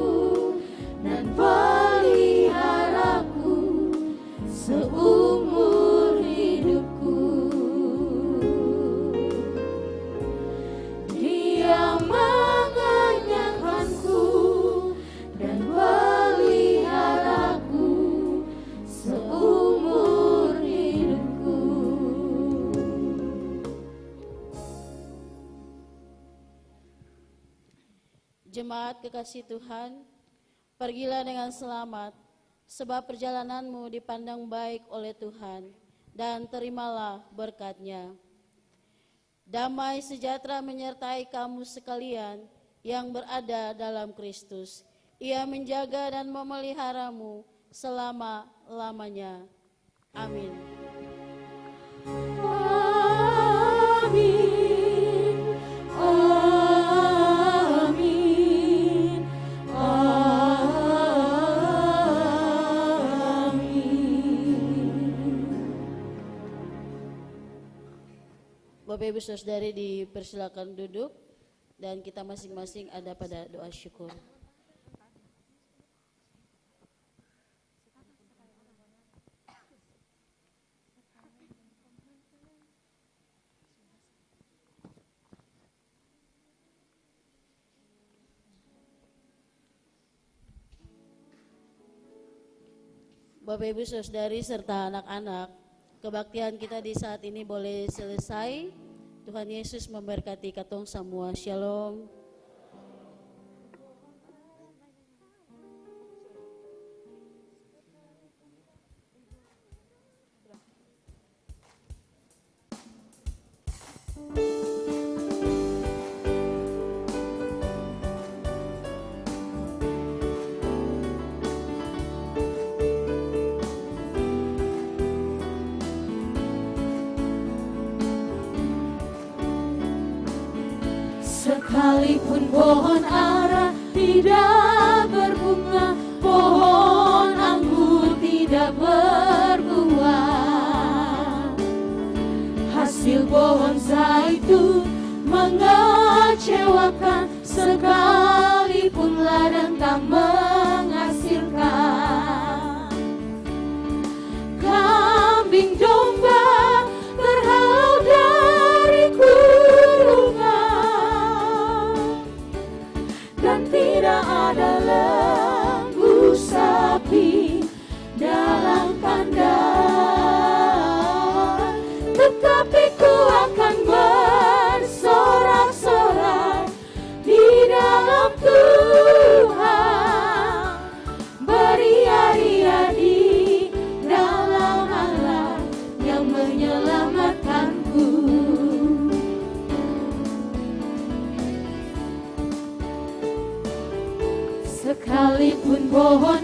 dan peliharaku seumur hidupku. Dia mengenyangkanku dan peliharaku seumur hidupku. Jemaat kekasih Tuhan, pergilah dengan selamat, sebab perjalananmu dipandang baik oleh Tuhan, dan terimalah berkat-Nya. Damai sejahtera menyertai kamu sekalian yang berada dalam Kristus. Ia menjaga dan memeliharamu selama-lamanya. Amin. Amin, amin, amin. Bapak Ibu Saudari dipersilakan duduk dan kita masing-masing ada pada doa syukur. Bapak Ibu Saudari serta anak-anak, kebaktian kita di saat ini boleh selesai Tuhan Yesus memberkati katong semua. Shalom. Sekalipun pohon ara tidak berbunga, pohon anggur tidak berbuah, hasil pohon zaitun mengecewakan, sekalipun ladang tak menghasilkan. Kambing domba terhalau dari kurungan, dan tidak ada lembu sapi dalam kandang. Tetapi ku akan bersorak-sorak di dalam Tuhan, beria-ria di dalam Allah yang menyelamatkanku. Sekalipun pohon